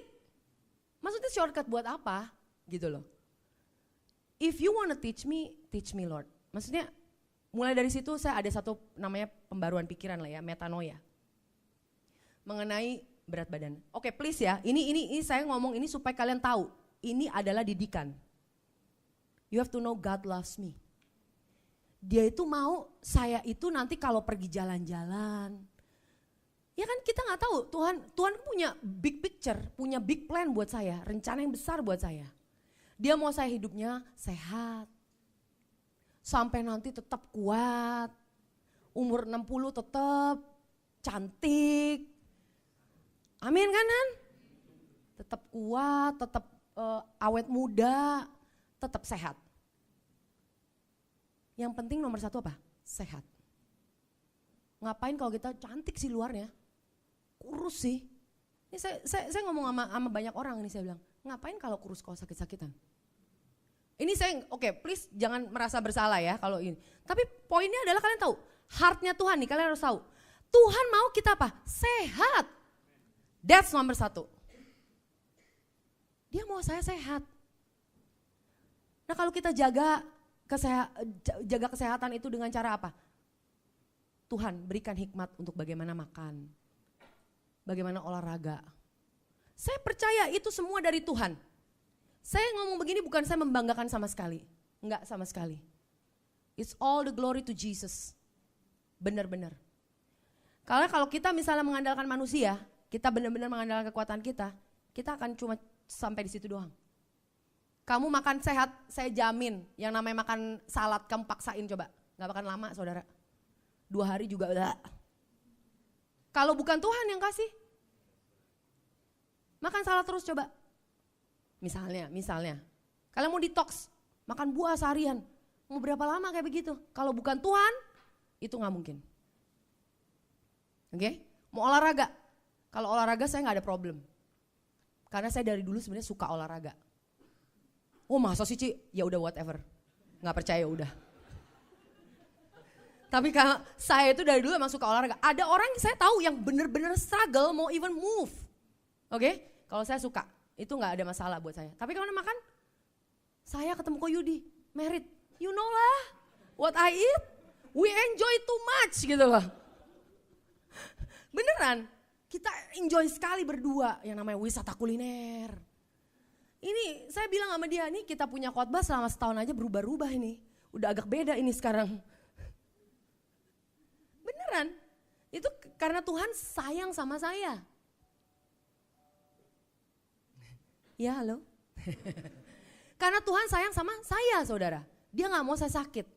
Maksudnya shortcut buat apa? Gitu loh. If you wanna teach me Lord. Maksudnya mulai dari situ saya ada satu namanya pembaruan pikiran lah ya, metanoia. Mengenai berat badan. Oke, please ya, ini saya ngomong ini supaya kalian tahu, ini adalah didikan. You have to know God loves me. Dia itu mau saya itu nanti kalau pergi jalan-jalan. Ya kan kita nggak tahu, Tuhan punya big picture, punya big plan buat saya, rencana yang besar buat saya. Dia mau saya hidupnya sehat. Sampai nanti tetap kuat. Umur 60 tetap cantik. Amin kan? Tetap kuat, tetap awet muda, tetap sehat. Yang penting nomor 1 apa? Sehat. Ngapain kalau kita cantik sih luarnya? Kurus sih. Ini saya ngomong sama banyak orang ini, saya bilang, ngapain kalau kurus kalau sakit-sakitan? Ini saya, oke, please jangan merasa bersalah ya kalau ini. Tapi poinnya adalah kalian tahu, heartnya Tuhan nih, kalian harus tahu. Tuhan mau kita apa? Sehat. That's nomor 1. Dia mau saya sehat. Nah kalau kita jaga kesehatan itu dengan cara apa? Tuhan berikan hikmat untuk bagaimana makan, bagaimana olahraga. Saya percaya itu semua dari Tuhan. Saya ngomong begini bukan saya membanggakan sama sekali. Enggak sama sekali. It's all the glory to Jesus. Benar-benar. Karena kalau kita misalnya mengandalkan manusia, kita benar-benar mengandalkan kekuatan kita akan cuma sampai di situ doang. Kamu makan sehat, saya jamin yang namanya makan salad kamu paksain coba. Gak bakal lama saudara. 2 hari juga udah. Kalau bukan Tuhan yang kasih. Makan salad terus coba. Misalnya. Kalian mau detox, makan buah seharian. Mau berapa lama kayak begitu? Kalau bukan Tuhan, itu gak mungkin. Oke? Mau olahraga. Kalau olahraga saya gak ada problem. Karena saya dari dulu sebenarnya suka olahraga. Oh masa sih Ci? Ya udah whatever. Gak percaya udah. Tapi kalau saya itu dari dulu emang suka olahraga. Ada orang yang saya tahu yang bener-bener struggle mau even move. Oke? Kalau saya suka, itu gak ada masalah buat saya. Tapi kalau makan, saya ketemu Ko Yudi, married. You know lah, what I eat, we enjoy too much gitu loh. Beneran, kita enjoy sekali berdua yang namanya wisata kuliner. Ini saya bilang sama dia, nih kita punya khotbah selama setahun aja berubah-ubah ini. Udah agak beda ini sekarang. Beneran, itu karena Tuhan sayang sama saya. Ya halo. Karena Tuhan sayang sama saya saudara. Dia gak mau saya sakit.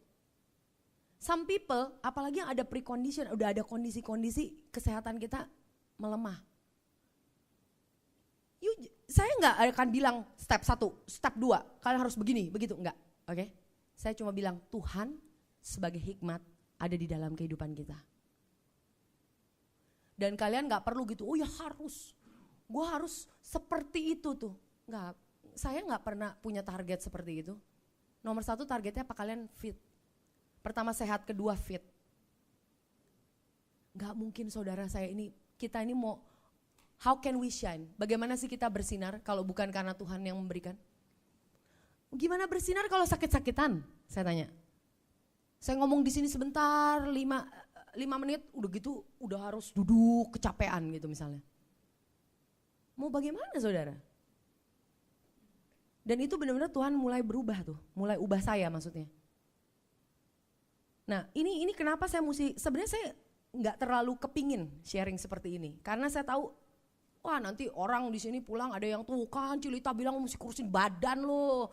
Some people, apalagi yang ada precondition, udah ada kondisi-kondisi kesehatan kita melemah. Saya gak akan bilang step 1, step 2, kalian harus begini, begitu, enggak. Oke? Saya cuma bilang Tuhan sebagai hikmat ada di dalam kehidupan kita. Dan kalian gak perlu gitu, oh ya harus. Gue harus seperti itu tuh. Enggak, saya gak pernah punya target seperti itu. Nomor 1 targetnya apa? Kalian fit. Pertama sehat, kedua fit. Gak mungkin saudara saya ini, kita ini mau, how can we shine? Bagaimana sih kita bersinar kalau bukan karena Tuhan yang memberikan? Gimana bersinar kalau sakit-sakitan? Saya tanya. Saya ngomong di sini sebentar, 5 menit, udah gitu udah harus duduk kecapean gitu misalnya. Mau bagaimana saudara? Dan itu benar-benar Tuhan mulai berubah tuh, mulai ubah saya maksudnya. Nah ini kenapa saya sebenarnya saya nggak terlalu kepingin sharing seperti ini. Karena saya tahu, wah nanti orang di sini pulang ada yang tuh kan Cilita bilang mesti kurusin badan loh.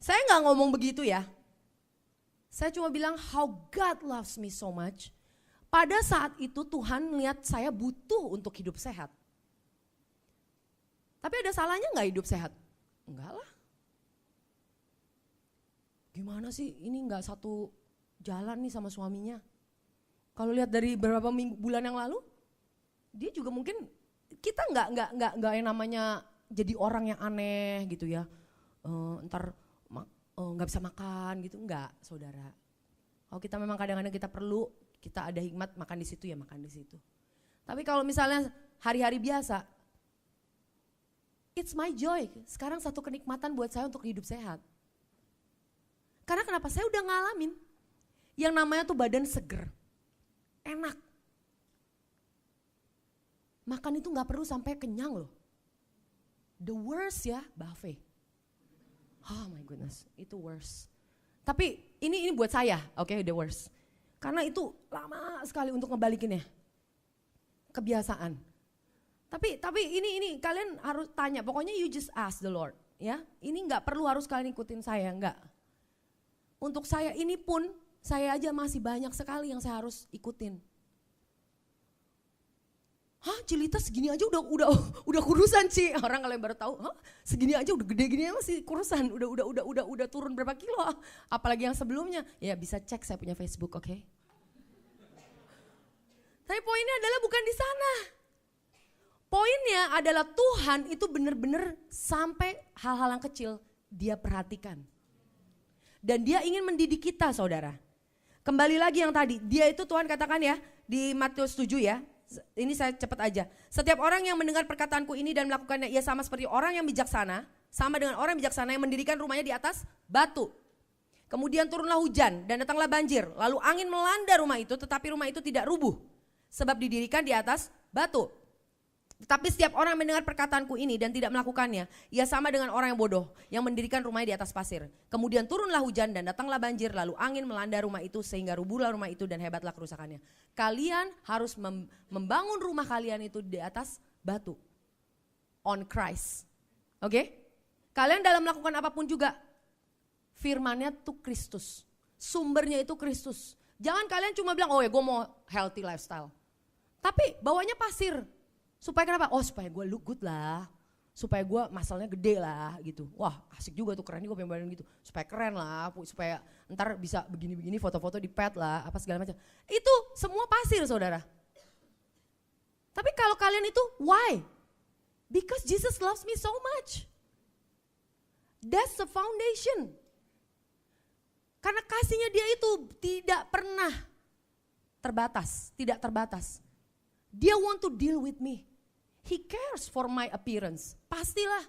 Saya nggak ngomong begitu ya. Saya cuma bilang how God loves me so much. Pada saat itu Tuhan lihat saya butuh untuk hidup sehat. Tapi ada salahnya nggak hidup sehat? Enggak lah. Gimana sih ini nggak satu jalan nih sama suaminya. Kalau lihat dari beberapa bulan yang lalu, dia juga mungkin kita nggak yang namanya jadi orang yang aneh gitu ya. Ntar nggak bisa makan gitu, enggak saudara. Kalau kita memang kadang-kadang kita perlu, kita ada hikmat makan di situ ya makan di situ. Tapi kalau misalnya hari-hari biasa, it's my joy. Sekarang satu kenikmatan buat saya untuk hidup sehat. Karena kenapa? Saya udah ngalamin yang namanya tuh badan seger, enak. Makan itu nggak perlu sampai kenyang loh. The worst ya buffet. Oh my goodness, itu worst. Tapi ini buat saya, oke, the worst. Karena itu lama sekali untuk ngebalikinnya. Kebiasaan. Tapi ini kalian harus tanya, pokoknya you just ask the Lord, ya. Ini nggak perlu harus kalian ikutin saya, nggak. Untuk saya ini pun saya aja masih banyak sekali yang saya harus ikutin. Hah, Cilita segini aja udah kurusan sih. Orang kalau yang baru tahu, hah, segini aja udah gede gini masih kurusan. Udah turun berapa kilo. Apalagi yang sebelumnya. Ya bisa cek saya punya Facebook, oke? Tapi poinnya adalah bukan di sana. Poinnya adalah Tuhan itu benar-benar sampai hal-hal yang kecil dia perhatikan. Dan dia ingin mendidik kita, saudara. Kembali lagi yang tadi, dia itu Tuhan katakan ya di Matius 7 ya. Ini saya cepat aja. Setiap orang yang mendengar perkataanku ini dan melakukannya, ia sama seperti orang yang bijaksana. Sama dengan orang bijaksana yang mendirikan rumahnya di atas batu. Kemudian turunlah hujan dan datanglah banjir. Lalu angin melanda rumah itu, tetapi rumah itu tidak rubuh. Sebab didirikan di atas batu. Tetapi setiap orang mendengar perkataanku ini dan tidak melakukannya, ia sama dengan orang yang bodoh, yang mendirikan rumahnya di atas pasir. Kemudian turunlah hujan dan datanglah banjir, lalu angin melanda rumah itu sehingga rubuhlah rumah itu dan hebatlah kerusakannya. Kalian harus membangun rumah kalian itu di atas batu. On Christ. Oke? Kalian dalam melakukan apapun juga, firmannya tuh Kristus. Sumbernya itu Kristus. Jangan kalian cuma bilang, oh ya gue mau healthy lifestyle. Tapi bawanya pasir. Supaya kenapa? Oh supaya gue look good lah. Supaya gue masalnya gede lah gitu. Wah asik juga tuh, keren juga pengen badan gitu. Supaya keren lah, supaya ntar bisa begini-begini foto-foto di pet lah, apa segala macam. Itu semua pasir saudara. Tapi kalau kalian itu, why? Because Jesus loves me so much. That's the foundation. Karena kasihnya dia itu tidak pernah terbatas, tidak terbatas. Dia want to deal with me. He cares for my appearance. Pastilah.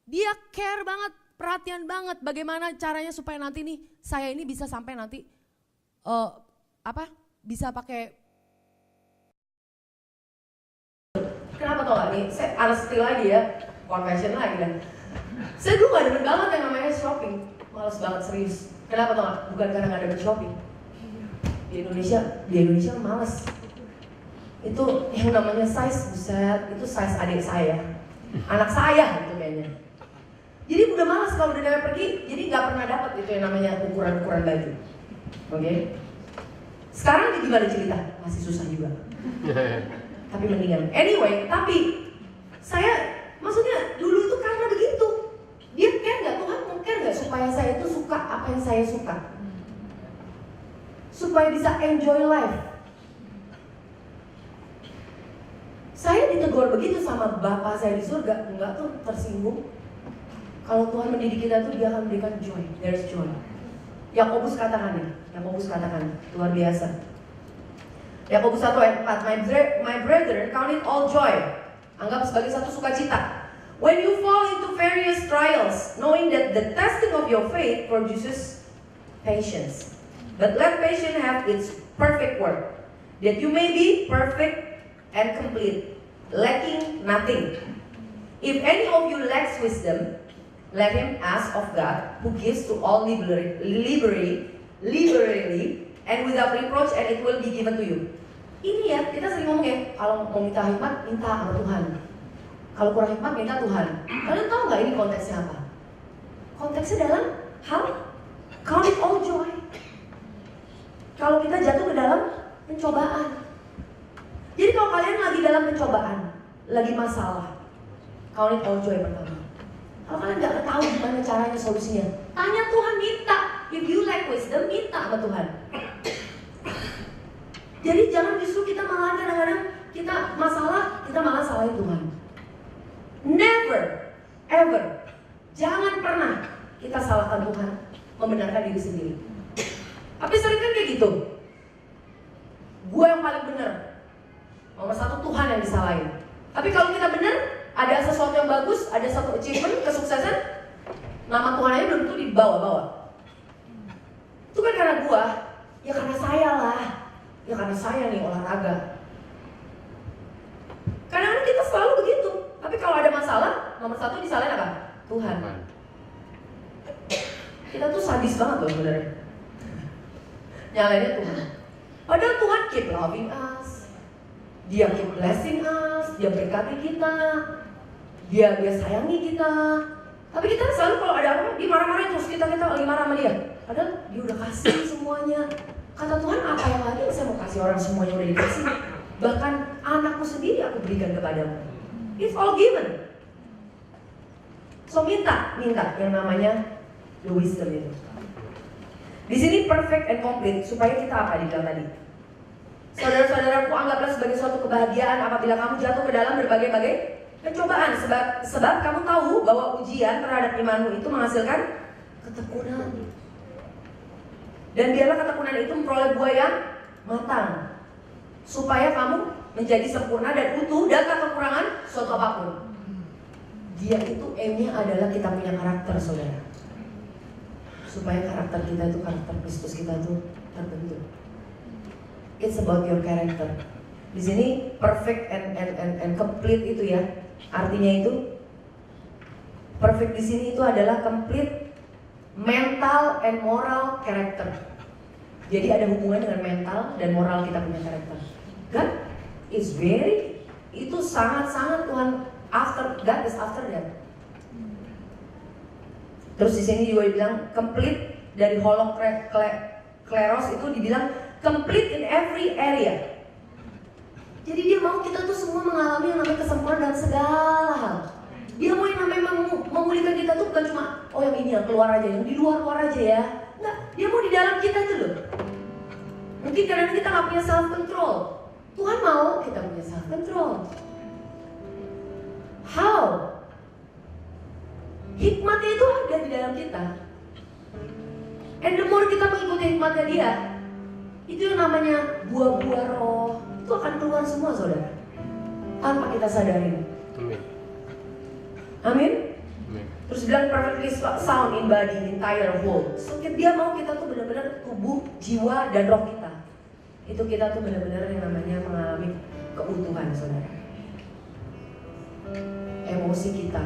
Dia care banget, perhatian banget bagaimana caranya supaya nanti nih saya ini bisa sampai nanti bisa pakai. Kenapa tau gak nih? Saya honesty lagi ya, confession lagi kan. Saya dulu gak demen banget yang namanya shopping. Males banget serius. Kenapa tau gak? Bukan karena gak demen shopping. Di Indonesia males. Itu yang namanya size, buset, itu size adik saya, anak saya gitu kayaknya. Jadi udah malas kalau udah namanya pergi, jadi gak pernah dapat itu yang namanya ukuran-ukuran baju. Oke? Sekarang gimana cerita? Masih susah juga. Tapi mendingan. Anyway, tapi saya, maksudnya dulu itu karena begitu. Dia care gak? Tuhan mau care gak supaya saya itu suka apa yang saya suka? Supaya bisa enjoy life. Saya ditegur begitu sama Bapak saya di surga, enggak tuh tersinggung. Kalau Tuhan mendidik kita tuh dia akan memberikan joy, there's joy. Yakobus katakan ya, luar biasa. Yakobus 1 ayat 4, my brethren, count it all joy. Anggap sebagai satu sukacita. When you fall into various trials, knowing that the testing of your faith produces patience. But let patience have its perfect work, that you may be perfect and complete, lacking nothing. If any of you lacks wisdom, let him ask of God, who gives to all liberally, and without reproach, and it will be given to you. Ini ya, kita sering ngomong ya, kalau mau minta hikmat, minta sama Tuhan. Kalau kurang hikmat, minta Tuhan. Kalian tahu nggak ini konteksnya apa? Konteksnya dalam hal count it all joy. Kalau kita jatuh ke dalam pencobaan. Jadi kalau kalian lagi dalam pencobaan, lagi masalah, count it all joy pertama. Kalau kalian nggak tahu gimana caranya solusinya, tanya Tuhan, minta. If you lack wisdom, minta sama Tuhan. Jadi jangan justru kita malah kadang-kadang kita masalah, kita malah salahin Tuhan. Never, ever, jangan pernah kita salahkan Tuhan, membenarkan diri sendiri. Tapi sering kan kayak gitu. Gue yang paling benar. Nomor satu Tuhan yang disalahin. Tapi kalau kita benar, ada sesuatu yang bagus, ada satu achievement, kesuksesan, nama Tuhan aja belum tentu dibawa-bawa. Itu kan karena gue, ya karena saya lah. Ya karena saya nih olahraga. Kadang-kadang kita selalu begitu. Tapi kalau ada masalah, nomor satu disalahin apa? Tuhan. Kita tuh sadis banget loh sebenarnya. Nyalainnya Tuhan. Padahal Tuhan keep loving us. Dia keep blessing us. Dia berkati kita. Dia sayangi kita. Tapi kita selalu kalau ada apa, dia marah-marahin terus kita lagi marah sama dia. Padahal dia udah kasih semuanya. Kata Tuhan, apa yang lagi saya mau kasih orang semuanya udah dikasih. Bahkan anakku sendiri aku berikan kepadamu. It's all given. So minta yang namanya the wisdom itu. Di sini perfect and complete supaya kita apa dibilang tadi? Saudara-saudaraku, anggaplah sebagai suatu kebahagiaan apabila kamu jatuh ke dalam berbagai-bagai pencobaan, sebab kamu tahu bahwa ujian terhadap imanmu itu menghasilkan ketekunan. Dan biarlah ketekunan itu memperoleh buah yang matang, supaya kamu menjadi sempurna dan utuh dan tak kekurangan suatu apapun. Dia itu M-nya adalah kita punya karakter, saudara. Supaya karakter kita itu, karakter Kristus kita itu terbentuk. It's about your character. Di sini perfect and complete itu ya. Artinya itu perfect di sini itu adalah complete mental and moral character. Jadi ada hubungan dengan mental dan moral kita punya karakter. God is itu sangat-sangat Tuhan God is after that. Terus di sini juga dibilang complete dari holokleros itu dibilang complete in every area. Jadi dia mau kita tuh semua mengalami yang namanya kesempurnaan dalam segala hal. Dia mau yang namanya memulihkan kita tuh bukan cuma yang ini yang keluar aja, yang di luar aja ya. Enggak, dia mau di dalam kita tuh loh. Mungkin karena kita nggak punya self control. Tuhan mau kita punya self control. How? Hikmatnya itu ada di dalam kita. And the more kita mengikuti hikmatnya dia, itu yang namanya buah-buah roh itu akan keluar semua, saudara, tanpa kita sadarin. Amin. Terus bilang perfectly sound in body, entire whole. So dia mau kita tuh benar-benar tubuh, jiwa dan roh kita. Itu kita tuh benar-benar yang namanya mengalami keutuhan, saudara. Emosi kita.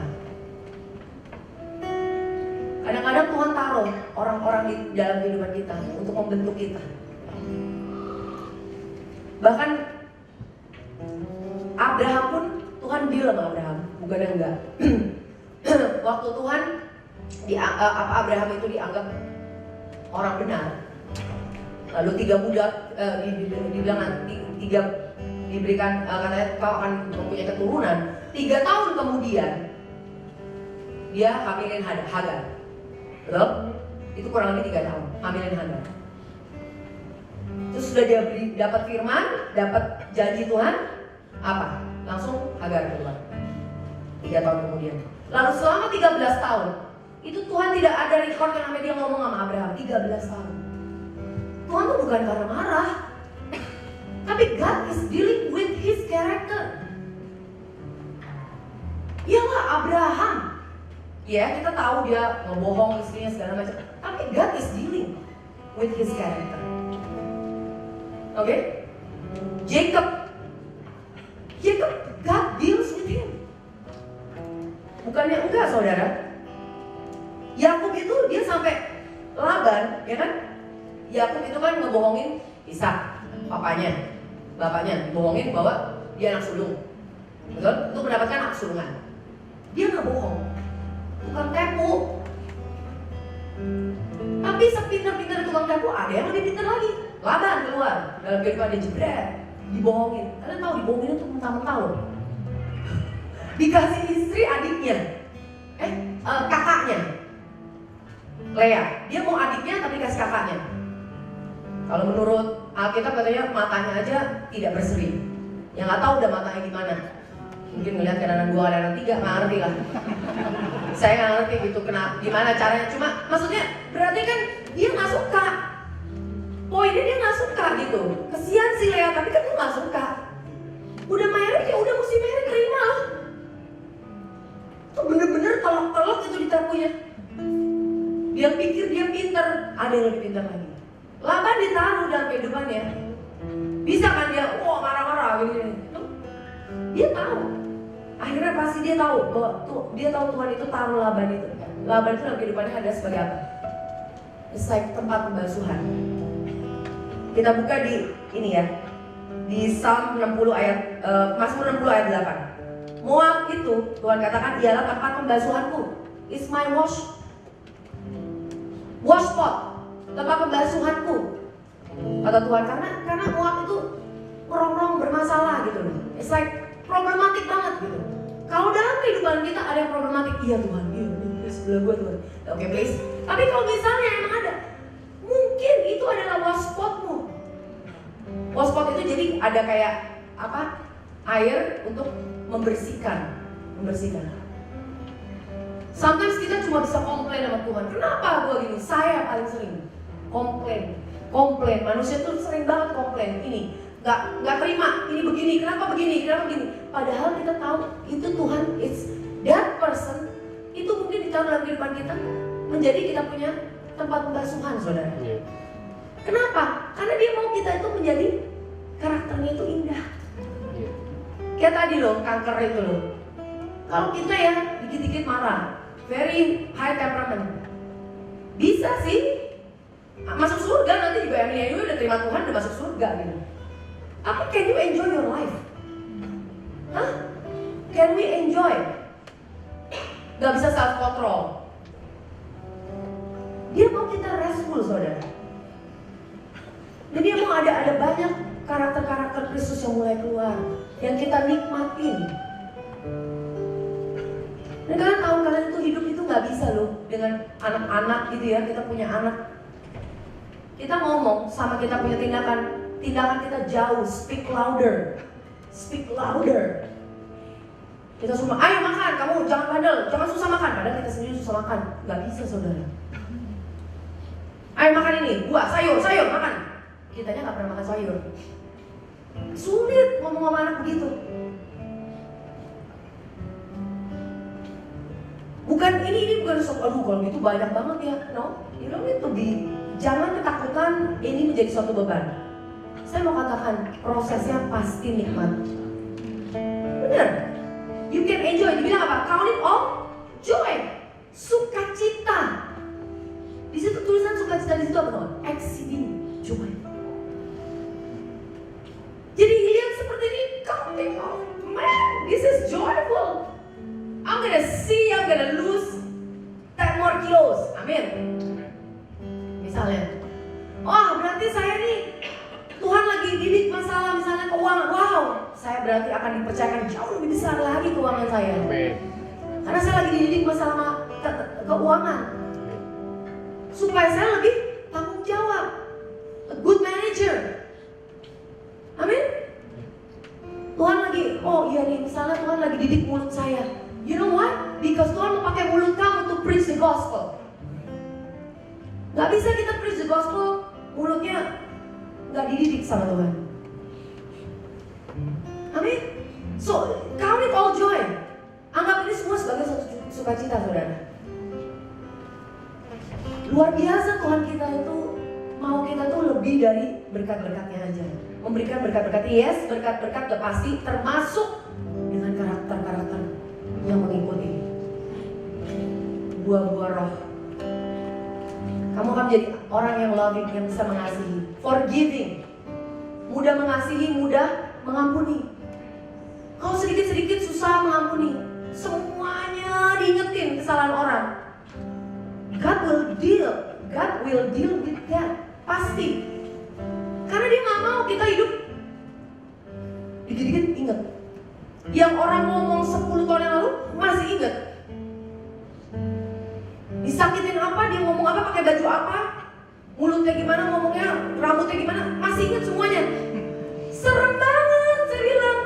Kadang-kadang Tuhan taruh orang-orang di dalam kehidupan kita untuk membentuk kita. Bahkan Abraham pun Tuhan deal sama Abraham, bukan enggak. Waktu Tuhan Abraham itu dianggap orang benar. Lalu 3 budak diberikan katanya kau akan mempunyai keturunan. 3 tahun kemudian dia hamilin Hagar. Betul? Itu kurang lebih 3 tahun hamilin Hagar. Terus sudah dia dapat firman, dapat janji Tuhan, apa? Langsung Hagar keluar. 3 tahun kemudian. Lalu selama 13 tahun itu Tuhan tidak ada record yang namanya dia ngomong sama Abraham. 13 tahun. Tuhan tuh bukan karena marah, tapi God is dealing with his character. Iyalah Abraham, ya kita tahu dia ngebohong istrinya segala macam, tapi God is dealing with his character. Oke? Jacob, God deals with him. Bukannya enggak, saudara. Yakub itu dia sampai Laban, ya kan? Yakub itu kan ngebohongin Ishak, papanya, bapaknya, bohongin bahwa dia anak sulung. Betul? Untuk mendapatkan hak sulungan. Dia nggak bohong, tukang tipu. Tapi sepintar-pintar tukang tipu ada yang lebih pintar lagi. Laban keluar dalam kehidupan dia, jebret, dibohongin. Kalian tahu dibohongin itu mentah-mentah loh. Dikasih istri adiknya, kakaknya, Lea. Dia mau adiknya tapi kasih kakaknya. Kalau menurut Alkitab katanya matanya aja tidak berseri. Yang nggak tahu udah matanya gimana. Mungkin ngeliat kan anak 2 ada anak 3, nggak ngerti lah. Saya nggak ngerti gitu gimana caranya. Cuma maksudnya berarti kan dia nggak suka. Poinnya dia nggak suka gitu. Kesian sih Lea, tapi kan dia nggak suka. Udah married ya udah mesti married, terima lah. Tuh bener-bener telok-telok itu ditapunya. Dia pikir dia pinter, ada yang lebih pintar lagi. Laban ditaruh dalam kehidupannya. Bisa kan dia, marah-marah gini. Dia tahu. Akhirnya pasti dia tahu bahwa dia tahu Tuhan itu taruh Laban itu. Laban itu dalam kehidupannya ada sebagai apa? It's like tempat pembasuhan. Kita buka di ini ya, di Psalm 60 ayat Mazmur 60 ayat 8. Moab itu Tuhan katakan ialah tempat pembasuhanku. It's my wash pot, tempat pembasuhanku, kata Tuhan. Karena Moab itu rongrong bermasalah gitu loh. It's like problematik banget gitu. Kalau dalam kehidupan kita ada yang problematik, iya Tuhan, iya sebelah gue Tuhan. Oke please. Tapi kalau misalnya emang ada, mungkin itu adalah wash spotmu. Wash spot itu jadi ada kayak apa? Air untuk membersihkan. Sometimes kita cuma bisa komplain sama Tuhan. Kenapa gue gini? Saya paling sering komplain. Manusia tuh sering banget komplain. Ini nggak terima. Ini begini. Kenapa begini? Padahal kita tahu itu Tuhan, it's that person. Itu mungkin ditaruh dalam kehidupan kita menjadi kita punya tempat pembasuhan, saudara. Kenapa? Karena dia mau kita itu menjadi karakternya itu indah. Kayak tadi loh, kanker itu loh. Kalau kita ya dikit-dikit marah, very high temperament, bisa sih masuk surga nanti juga. Emilia itu udah terima Tuhan, udah masuk surga gitu. Tapi can you enjoy your life? Hah? Can we enjoy? Gak bisa self control. Dia mau kita restful, saudara. Dan dia mau ada banyak karakter-karakter Kristus yang mulai keluar, yang kita nikmatin. Dan kalian tahu, kalian itu hidup itu nggak bisa loh dengan anak-anak gitu ya. Kita punya anak, kita ngomong sama kita punya tindakan kita jauh. Speak louder. Kita semua, ayo makan, kamu jangan bandel, jangan susah makan. Padahal kita sendiri susah makan, nggak bisa, saudara. Ayo makan ini, buah, sayur, makan. Kitanya nggak pernah makan sayur. Sulit ngomong sama anak begitu. Bukan ini bukan aduh kalau gitu banyak banget ya. No, you don't need to be. Jangan ketakutan ini menjadi suatu beban. Saya mau katakan prosesnya pasti nikmat. Bener. You can enjoy. Dibilang apa? Count it all joy. Sukacita. Di situ tulisan sukacita di situ apa teman? Exceeding joy. Jadi lihat seperti ini, counting off. Man, this is joyful. I'm gonna lose 10 more kilos. Amin. Misalnya, berarti saya nih Tuhan lagi didik masalah misalnya keuangan. Wow, saya berarti akan dipercayakan jauh lebih besar lagi keuangan saya. Amin. Karena saya lagi dididik masalah keuangan. Supaya saya lebih tanggung jawab. A good manager. Amin. Tuhan lagi, misalnya Tuhan lagi didik mulut saya. You know what? Because Tuhan mau pakai mulut kamu to preach the gospel. Gak bisa kita preach the gospel, mulutnya gak dididik sama Tuhan. Amin. So, count it all joy. Anggap ini semua sebagai satu sukacita, saudara. Luar biasa Tuhan kita itu mau kita tuh lebih dari berkat-berkatnya aja. Memberikan berkat-berkat, yes, berkat-berkat udah pasti, termasuk dengan karakter-karakter yang mengikuti buah-buah roh. Kamu akan menjadi orang yang loving, yang bisa mengasihi, forgiving, mudah mengasihi, mudah mengampuni. Kalau sedikit-sedikit susah mengampuni, semuanya diingetin kesalahan orang. God will deal with that, pasti. Karena dia nggak mau kita hidup dikit-dikit inget. Yang orang ngomong 10 tahun yang lalu masih inget. Disakitin apa, dia ngomong apa, pakai baju apa, mulutnya gimana, ngomongnya, rambutnya gimana, masih inget semuanya. Serem banget, saya bilang,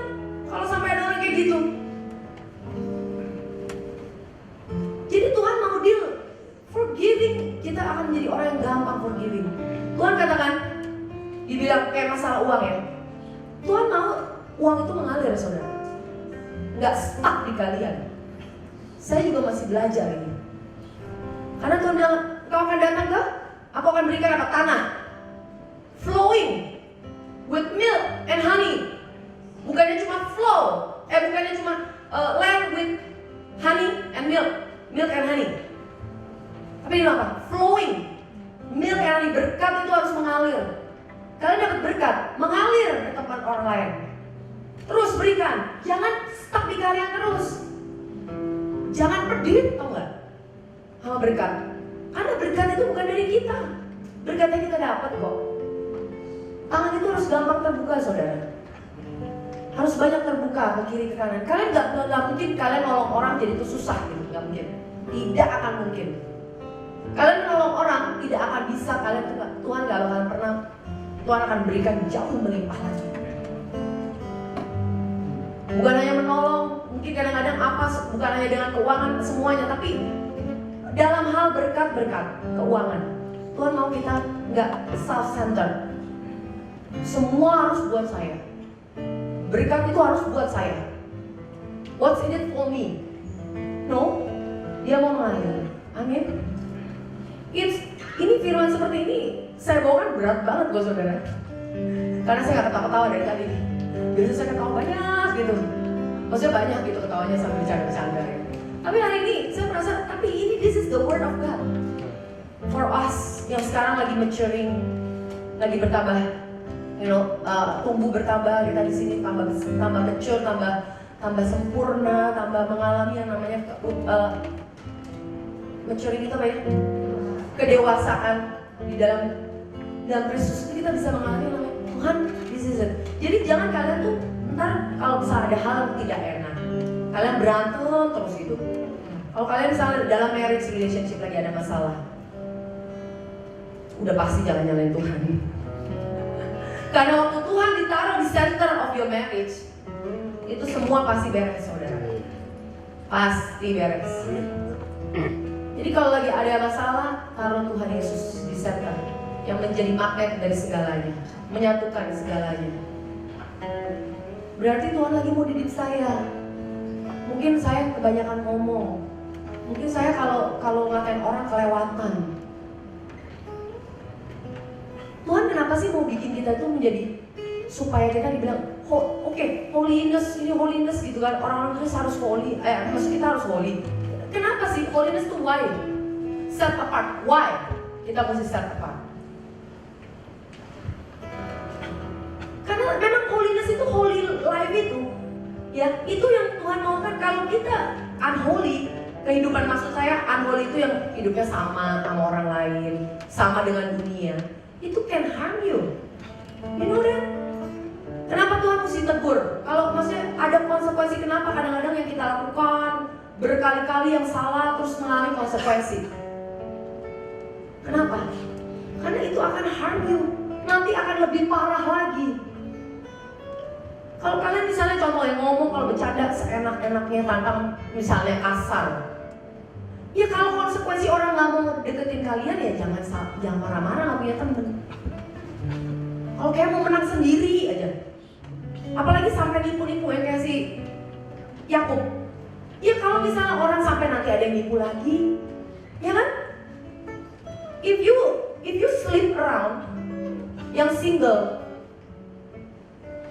kalau sampai ada orang kayak gitu. Jadi Tuhan mau deal forgiving, kita akan menjadi orang yang gampang forgiving. Tuhan katakan, dibilang kayak masalah uang ya, Tuhan mau uang itu mengalir, saudara, nggak stuck di kalian. Saya juga masih belajar ini. Karena Tuhan bilang, kau akan datang ke, aku akan berikan apa? Tanah flowing with milk and honey. Bukannya cuma flow, bukannya cuma land with honey and milk and honey. Tapi ini apa? Flowing, milk and honey. Berkat itu harus mengalir. Kalian dapat berkat, mengalir ke tempat orang lain. Terus berikan, jangan stuck di kalian terus. Jangan pedih, tau gak? Sama berkat. Karena berkat itu bukan dari kita. Berkatnya kita dapat kok. Tangan itu harus gampang terbuka, saudara. Harus banyak terbuka ke kiri ke kanan. Kalian gak mungkin kalian nolong orang jadi itu susah gitu, gak mungkin. Tidak akan mungkin. Kalian nolong orang tidak akan bisa. Kalian Tuhan gak akan pernah. Tuhan akan berikan jauh melimpah lagi. Bukan hanya menolong, mungkin kadang-kadang apa, bukan hanya dengan keuangan semuanya, tapi dalam hal berkat-berkat keuangan, Tuhan mau kita nggak self-centered. Semua harus buat saya. Berkat itu harus buat saya. What's in it for me? No, dia mau mengalir. Amin. Ini firman seperti ini saya bawakan berat banget buat saudara. Karena saya nggak ketawa-ketawa dari tadi. Biasanya saya ketawa banyak gitu. Maksudnya banyak gitu ketawanya sambil bercanda-bercanda ya. Tapi hari ini saya merasa, tapi ini this is the word of God for us yang sekarang lagi maturing, lagi bertambah, tumbuh bertambah kita di sini, tambah mature, tambah sempurna, tambah mengalami yang namanya maturing itu apa ya? Kedewasaan di dalam Kristus itu kita bisa mengalami yang namanya Tuhan, this is it. Jadi jangan kalian tuh ntar kalau misalnya ada hal yang tidak enak, kalian berantem terus gitu. Kalau kalian misalnya dalam marriage relationship lagi ada masalah, udah pasti jangan nyalain Tuhan. Karena waktu Tuhan ditaruh di center of your marriage, itu semua pasti beres, saudara. Pasti beres. Jadi kalau lagi ada masalah, taruh Tuhan Yesus di center, yang menjadi magnet dari segalanya, menyatukan segalanya. Berarti Tuhan lagi mau didik saya. Mungkin saya kebanyakan ngomong. Mungkin saya kalau ngatain orang kelewatan. Tuhan kenapa sih mau bikin kita itu menjadi supaya kita dibilang, oke, holiness, ini holiness gitu kan. Orang-orang terus harus holy, maksud kita harus holy. Kenapa sih holiness itu why? Set apart, why? Kita mesti set apart. Karena memang holiness itu, holy life itu, ya itu yang Tuhan mau kan. Kalau kita unholy, kehidupan maksud saya unholy itu yang hidupnya sama orang lain, sama dengan dunia, itu can harm you. You know that? Kenapa Tuhan mesti tegur? Kalau maksudnya ada konsekuensi, kenapa kadang-kadang yang kita lakukan berkali-kali yang salah terus mengalami konsekuensi? Kenapa? Karena itu akan harm you. Nanti akan lebih parah lagi. Kalau kalian misalnya contoh yang ngomong, kalau bercanda seenak-enaknya tantang misalnya kasar, ya kalau konsekuensi orang nggak mau deketin kalian ya jangan marah-marah, nggak punya temen. Kalau kayak mau menang sendiri aja, apalagi sampai nipu-nipu yang kayak si Yakub. Ya kalau misalnya orang sampai nanti ada yang nipu lagi, ya kan? If you sleep around, Yang single,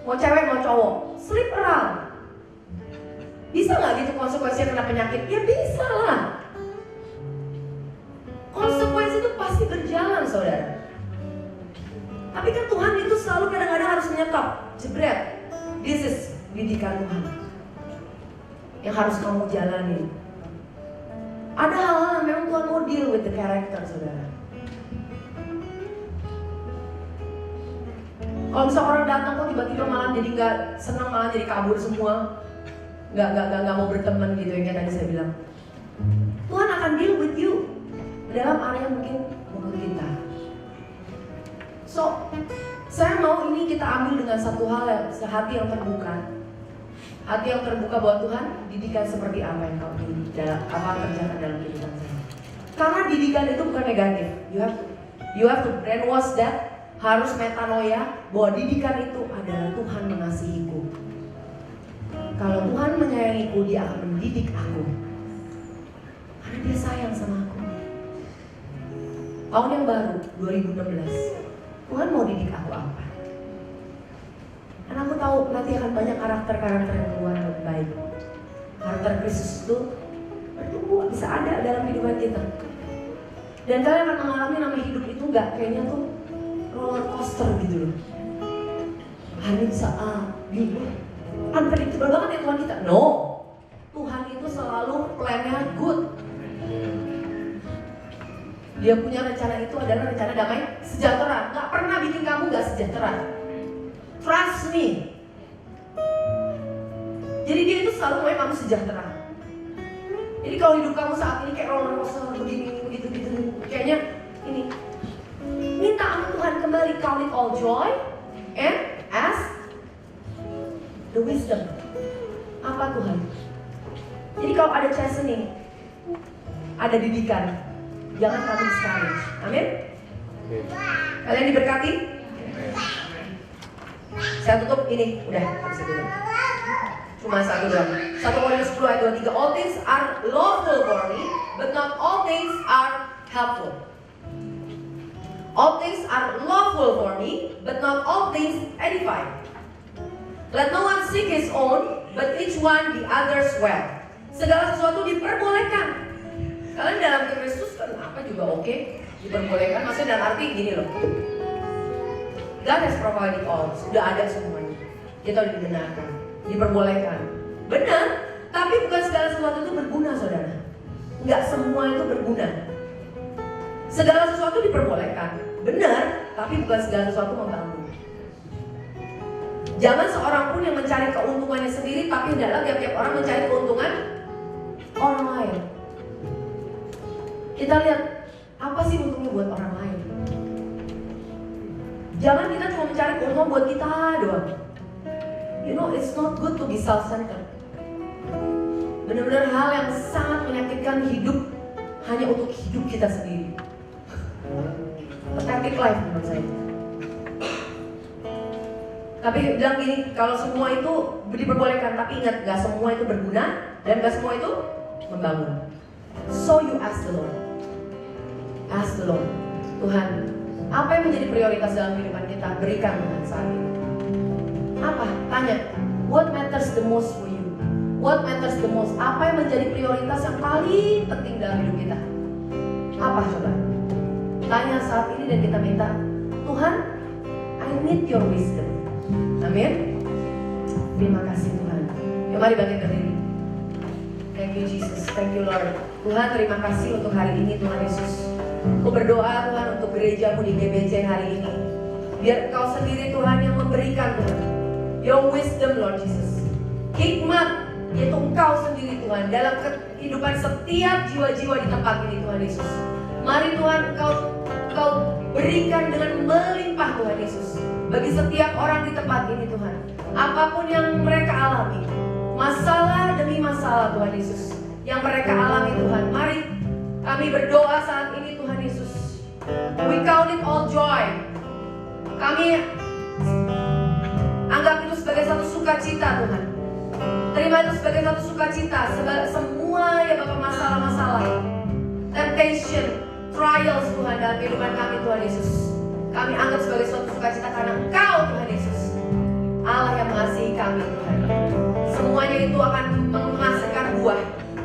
mau cewek mau cowok, sleep around. Bisa nggak gitu konsekuensinya kena penyakit? Ya bisa lah. Konsekuensi itu pasti berjalan, saudara. Tapi kan Tuhan itu selalu kadang-kadang harus menyetop. Jebret, this is didikan Tuhan yang harus kamu jalani. Ada hal-hal yang memang Tuhan mau deal with the character, saudara. Kalau misalnya orang datang kok tiba-tiba malah jadi nggak senang, malah jadi kabur semua, nggak mau berteman gitu yang kayak tadi saya bilang. Tuhan akan deal with you dalam area mungkin menurut kita. So, saya mau ini kita ambil dengan satu hal yang hati yang terbuka. Hati yang terbuka buat Tuhan, didikan seperti apa yang kau pilih, apa kerjakan dalam kehidupan saya. Karena didikan itu bukan negatif. You have to brainwash that. Harus metanoia bahwa didikan itu adalah Tuhan mengasihiku. Kalau Tuhan menyayangiku, Dia akan mendidik aku. Karena Dia sayang sama aku. Tahun yang baru, 2016, Tuhan mau didik aku apa? Karena aku tahu nanti akan banyak karakter-karakter yang keluar lebih baik. Karakter Kristus itu bertumbuh, bisa ada dalam kehidupan kita. Dan kalian akan mengalami namanya hidup itu nggak kayaknya tuh roller coaster gitu loh. Hari bisa unpredictable banget ya Tuhan kita. No, Tuhan itu selalu plan-nya good. Dia punya rencana itu adalah rencana damai sejahtera. Gak pernah bikin kamu gak sejahtera. Trust me. Jadi dia itu selalu mau kamu sejahtera. Jadi kalau hidup kamu saat ini kayak roller coaster begini, begitu, kayaknya ini. Minta sama Tuhan kembali, count it all joy and ask the wisdom. Apa Tuhan? Jadi kalau ada chastening, ada didikan, jangan kamu discourage. Amin. Kalian diberkati? Saya tutup ini, udah habis itu. Cuma satu doang. 1 Korintus 10 ayat 23. All things are lawful for me, but not all things are helpful. All things are lawful for me, but not all things edify. Let no one seek his own, but each one the other's well. Segala sesuatu diperbolehkan. Kalian dalam Kristus kenapa juga oke? Diperbolehkan, maksudnya dalam arti gini loh. God has provided all, sudah ada semuanya. Kita udah dibenarkan, diperbolehkan. Benar, tapi bukan segala sesuatu itu berguna, saudara. Enggak semua itu berguna. Segala sesuatu diperbolehkan, benar, tapi bukan segala sesuatu membangun. Jangan seorang pun yang mencari keuntungannya sendiri, tapi hendaklah tiap-tiap orang mencari keuntungan orang lain. Kita lihat, apa sih untungnya buat orang lain? Jangan kita cuma mencari keuntungan buat kita doang. You know, it's not good to be self-centered. Benar-benar hal yang sangat menyakitkan hidup hanya untuk hidup kita sendiri. Pathetic life menurut saya. Tapi bilang gini, kalau semua itu diperbolehkan, tapi ingat, gak semua itu berguna dan gak semua itu membangun. So you ask the Lord. Ask the Lord. Tuhan, apa yang menjadi prioritas dalam kehidupan kita? Berikan Tuhan saat ini. Apa? Tanya. What matters the most for you? What matters the most? Apa yang menjadi prioritas yang paling penting dalam hidup kita? Apa coba? Tanya saat ini dan kita minta, Tuhan, I need your wisdom. Amin. Terima kasih Tuhan. Yuk mari bangkit berdiri. Thank you Jesus, thank you Lord. Tuhan terima kasih untuk hari ini Tuhan Yesus. Aku berdoa Tuhan untuk gerejamu di GBC hari ini. Biar Engkau sendiri Tuhan yang memberikan Tuhan your wisdom Lord Jesus. Hikmat yaitu Engkau sendiri Tuhan dalam kehidupan setiap jiwa-jiwa di tempat ini Tuhan Yesus. Mari Tuhan Engkau berikan dengan melimpah Tuhan Yesus bagi setiap orang di tempat ini Tuhan. Apapun yang mereka alami, masalah demi masalah Tuhan Yesus yang mereka alami Tuhan, mari kami berdoa saat ini Tuhan Yesus. We count it all joy. Kami anggap itu sebagai satu sukacita Tuhan. Terima itu sebagai satu sukacita. Semua ya Bapak masalah-masalah, temptation, trials Tuhan dalam kehidupan kami Tuhan Yesus. kami anggap sebagai suatu sukacita karena Engkau Tuhan Yesus, Allah yang mengasihi kami Tuhan. Semuanya itu akan menghasilkan buah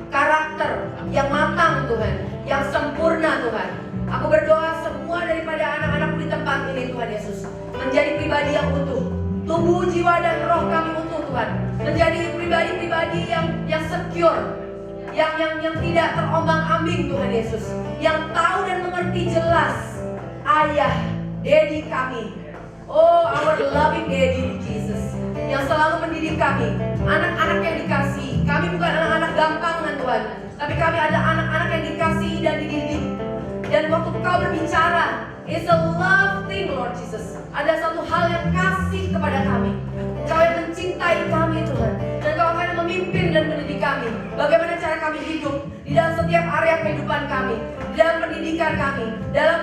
karakter yang matang Tuhan, yang sempurna Tuhan. Aku berdoa semua daripada anak-anakku di tempat ini Tuhan Yesus menjadi pribadi yang utuh, tubuh, jiwa, dan roh kami utuh Tuhan. Menjadi pribadi-pribadi yang secure, yang tidak terombang-ambing Tuhan Yesus, yang tahu dan mengerti jelas Ayah, Daddy kami, oh our loving Daddy Jesus, yang selalu mendidik kami, anak-anak yang dikasihi. Kami bukan anak-anak gampangan Tuhan, tapi kami adalah anak-anak yang dikasihi dan dididik. Dan waktu Kau berbicara, it's a love thing Lord Jesus. Ada satu hal yang kasih kepada kami. Kau yang mencintai kami Tuhan, dan Kau akan memimpin dan mendidik kami. Bagaimana cara kami hidup di dalam setiap area kehidupan kami, di dalam pendidikan kami, dalam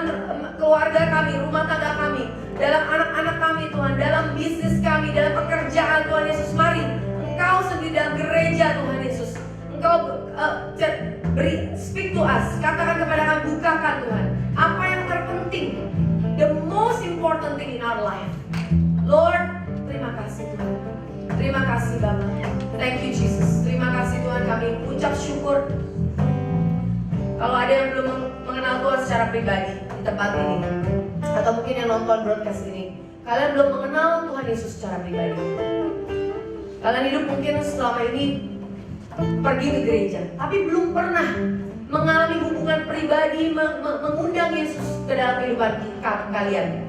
keluarga kami, rumah tangga kami, dalam anak-anak kami Tuhan, dalam bisnis kami, dalam pekerjaan Tuhan Yesus. Mari Engkau sendiri dalam gereja Tuhan Yesus, Engkau speak to us, katakan kepada kami, bukakan Tuhan apa yang terpenting, the most important thing in our life. Lord, terima kasih Tuhan, terima kasih Bapa, thank you Jesus, terima kasih Tuhan. Kami ucap syukur. Kalau ada yang belum mengenal Tuhan secara pribadi di tempat ini, atau mungkin yang nonton broadcast ini, kalian belum mengenal Tuhan Yesus secara pribadi. Kalian hidup mungkin selama ini pergi ke gereja, tapi belum pernah mengalami hubungan pribadi, mengundang Yesus ke dalam kehidupan kalian.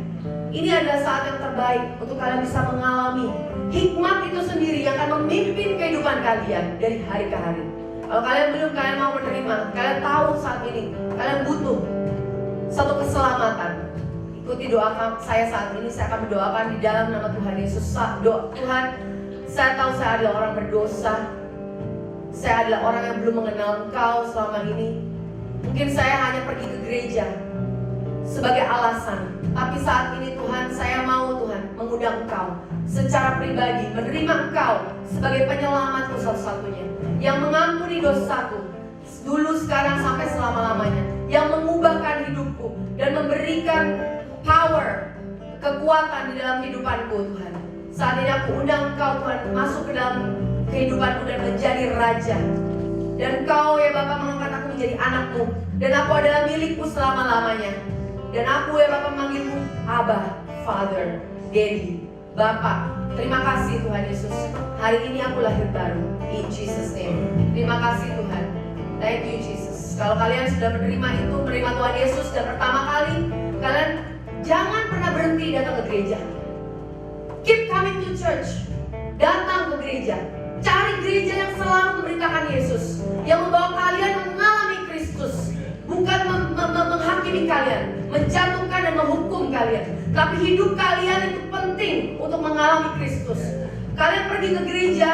Ini adalah saat yang terbaik untuk kalian bisa mengalami hikmat itu sendiri yang akan memimpin kehidupan kalian dari hari ke hari. Kalau kalian belum, kalian mau menerima, kalian tahu saat ini kalian butuh satu keselamatan. Ikuti doa saya saat ini. Saya akan mendoakan di dalam nama Tuhan Yesus. Tuhan, saya tahu saya adalah orang berdosa. Saya adalah orang yang belum mengenal Engkau selama ini. Mungkin saya hanya pergi ke gereja sebagai alasan. Tapi saat ini Tuhan, saya mau Tuhan mengundang Engkau secara pribadi, menerima Engkau sebagai penyelamatku satu-satunya, yang mengampuni dosaku dulu, sekarang, sampai selama-lamanya, yang mengubahkan hidupku dan memberikan power, kekuatan di dalam hidupanku Tuhan. Saat ini aku undang Engkau Tuhan masuk ke dalam kehidupanku dan menjadi raja. Dan Engkau ya Bapa mengangkat aku menjadi anakmu, dan aku adalah milikmu selama-lamanya. Dan aku ya Bapa memanggilmu Abba, Father, Daddy, Bapa. Terima kasih Tuhan Yesus. Hari ini aku lahir baru, in Jesus name. Terima kasih Tuhan. Thank you Jesus. Kalau kalian sudah menerima itu, menerima Tuhan Yesus dan pertama kali, kalian jangan pernah berhenti datang ke gereja. Keep coming to church. Datang ke gereja. Cari gereja yang selalu memberitakan Yesus, yang membawa kalian mengalami Kristus, bukan menghakimi kalian, menjatuhkan dan menghukum kalian. Tapi hidup kalian itu penting untuk mengalami Kristus. Kalian pergi ke gereja,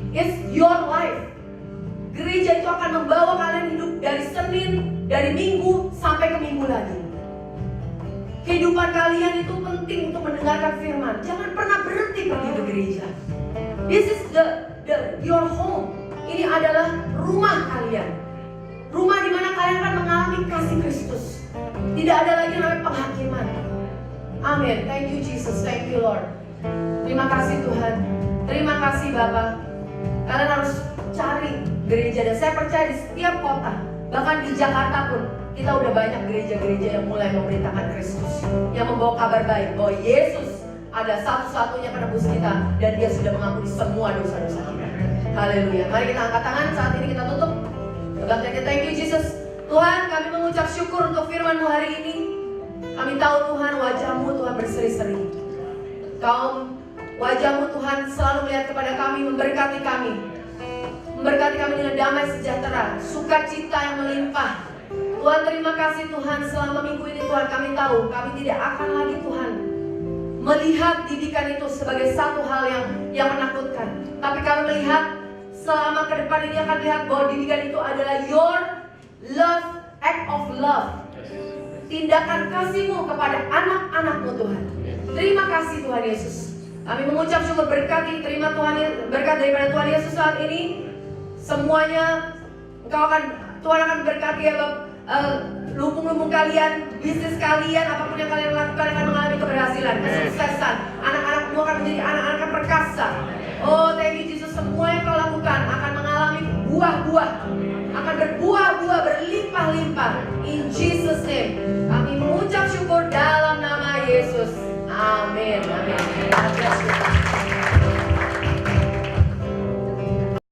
it's your life. Gereja itu akan membawa kalian hidup dari Senin, dari Minggu sampai ke Minggu lagi. Kehidupan kalian itu penting untuk mendengarkan firman. Jangan pernah berhenti pergi ke gereja. This is your home. Ini adalah rumah kalian. Rumah di mana kalian akan mengalami kasih Kristus. Tidak ada lagi namanya penghakiman. Amin. Thank you Jesus. Thank you Lord. Terima kasih Tuhan. Terima kasih Bapa. Kalian harus cari gereja, dan saya percaya di setiap kota, bahkan di Jakarta pun, kita udah banyak gereja-gereja yang mulai memberitakan Kristus, yang membawa kabar baik bahwa Yesus ada satu-satunya penebus kita, dan Dia sudah mengampuni semua dosa-dosa kita. Haleluya. Mari kita angkat tangan, saat ini kita tutup. Thank you Jesus. Tuhan, kami mengucap syukur untuk firman-Mu hari ini. Kami tahu Tuhan, wajah-Mu Tuhan berseri-seri. Wajah-Mu Tuhan selalu melihat kepada kami, memberkati kami. Memberkati kami dengan damai sejahtera, sukacita yang melimpah. Tuhan, terima kasih Tuhan, selama minggu ini Tuhan kami tahu kami tidak akan lagi Tuhan melihat didikan itu sebagai satu hal yang menakutkan. Tapi kami melihat selama ke depan ini akan lihat bahwa didikan itu adalah your love, act of love. Tindakan kasih-Mu kepada anak-anak-Mu Tuhan. Terima kasih Tuhan Yesus. Kami mengucap syukur, berkati, terima Tuhan, berkat daripada Tuhan Yesus saat ini. Semuanya Tuhan akan berkati ya Bapak. lumbung-lumbung kalian, bisnis kalian, apapun yang kalian lakukan akan mengalami keberhasilan, kesuksesan. Anak-anakmu akan menjadi anak-anak yang perkasa. Oh, thank you Jesus, semua yang kau lakukan akan mengalami buah-buah, akan berbuah-buah berlimpah-limpah. In Jesus name, kami mengucap syukur dalam nama Yesus. Amin. Amin.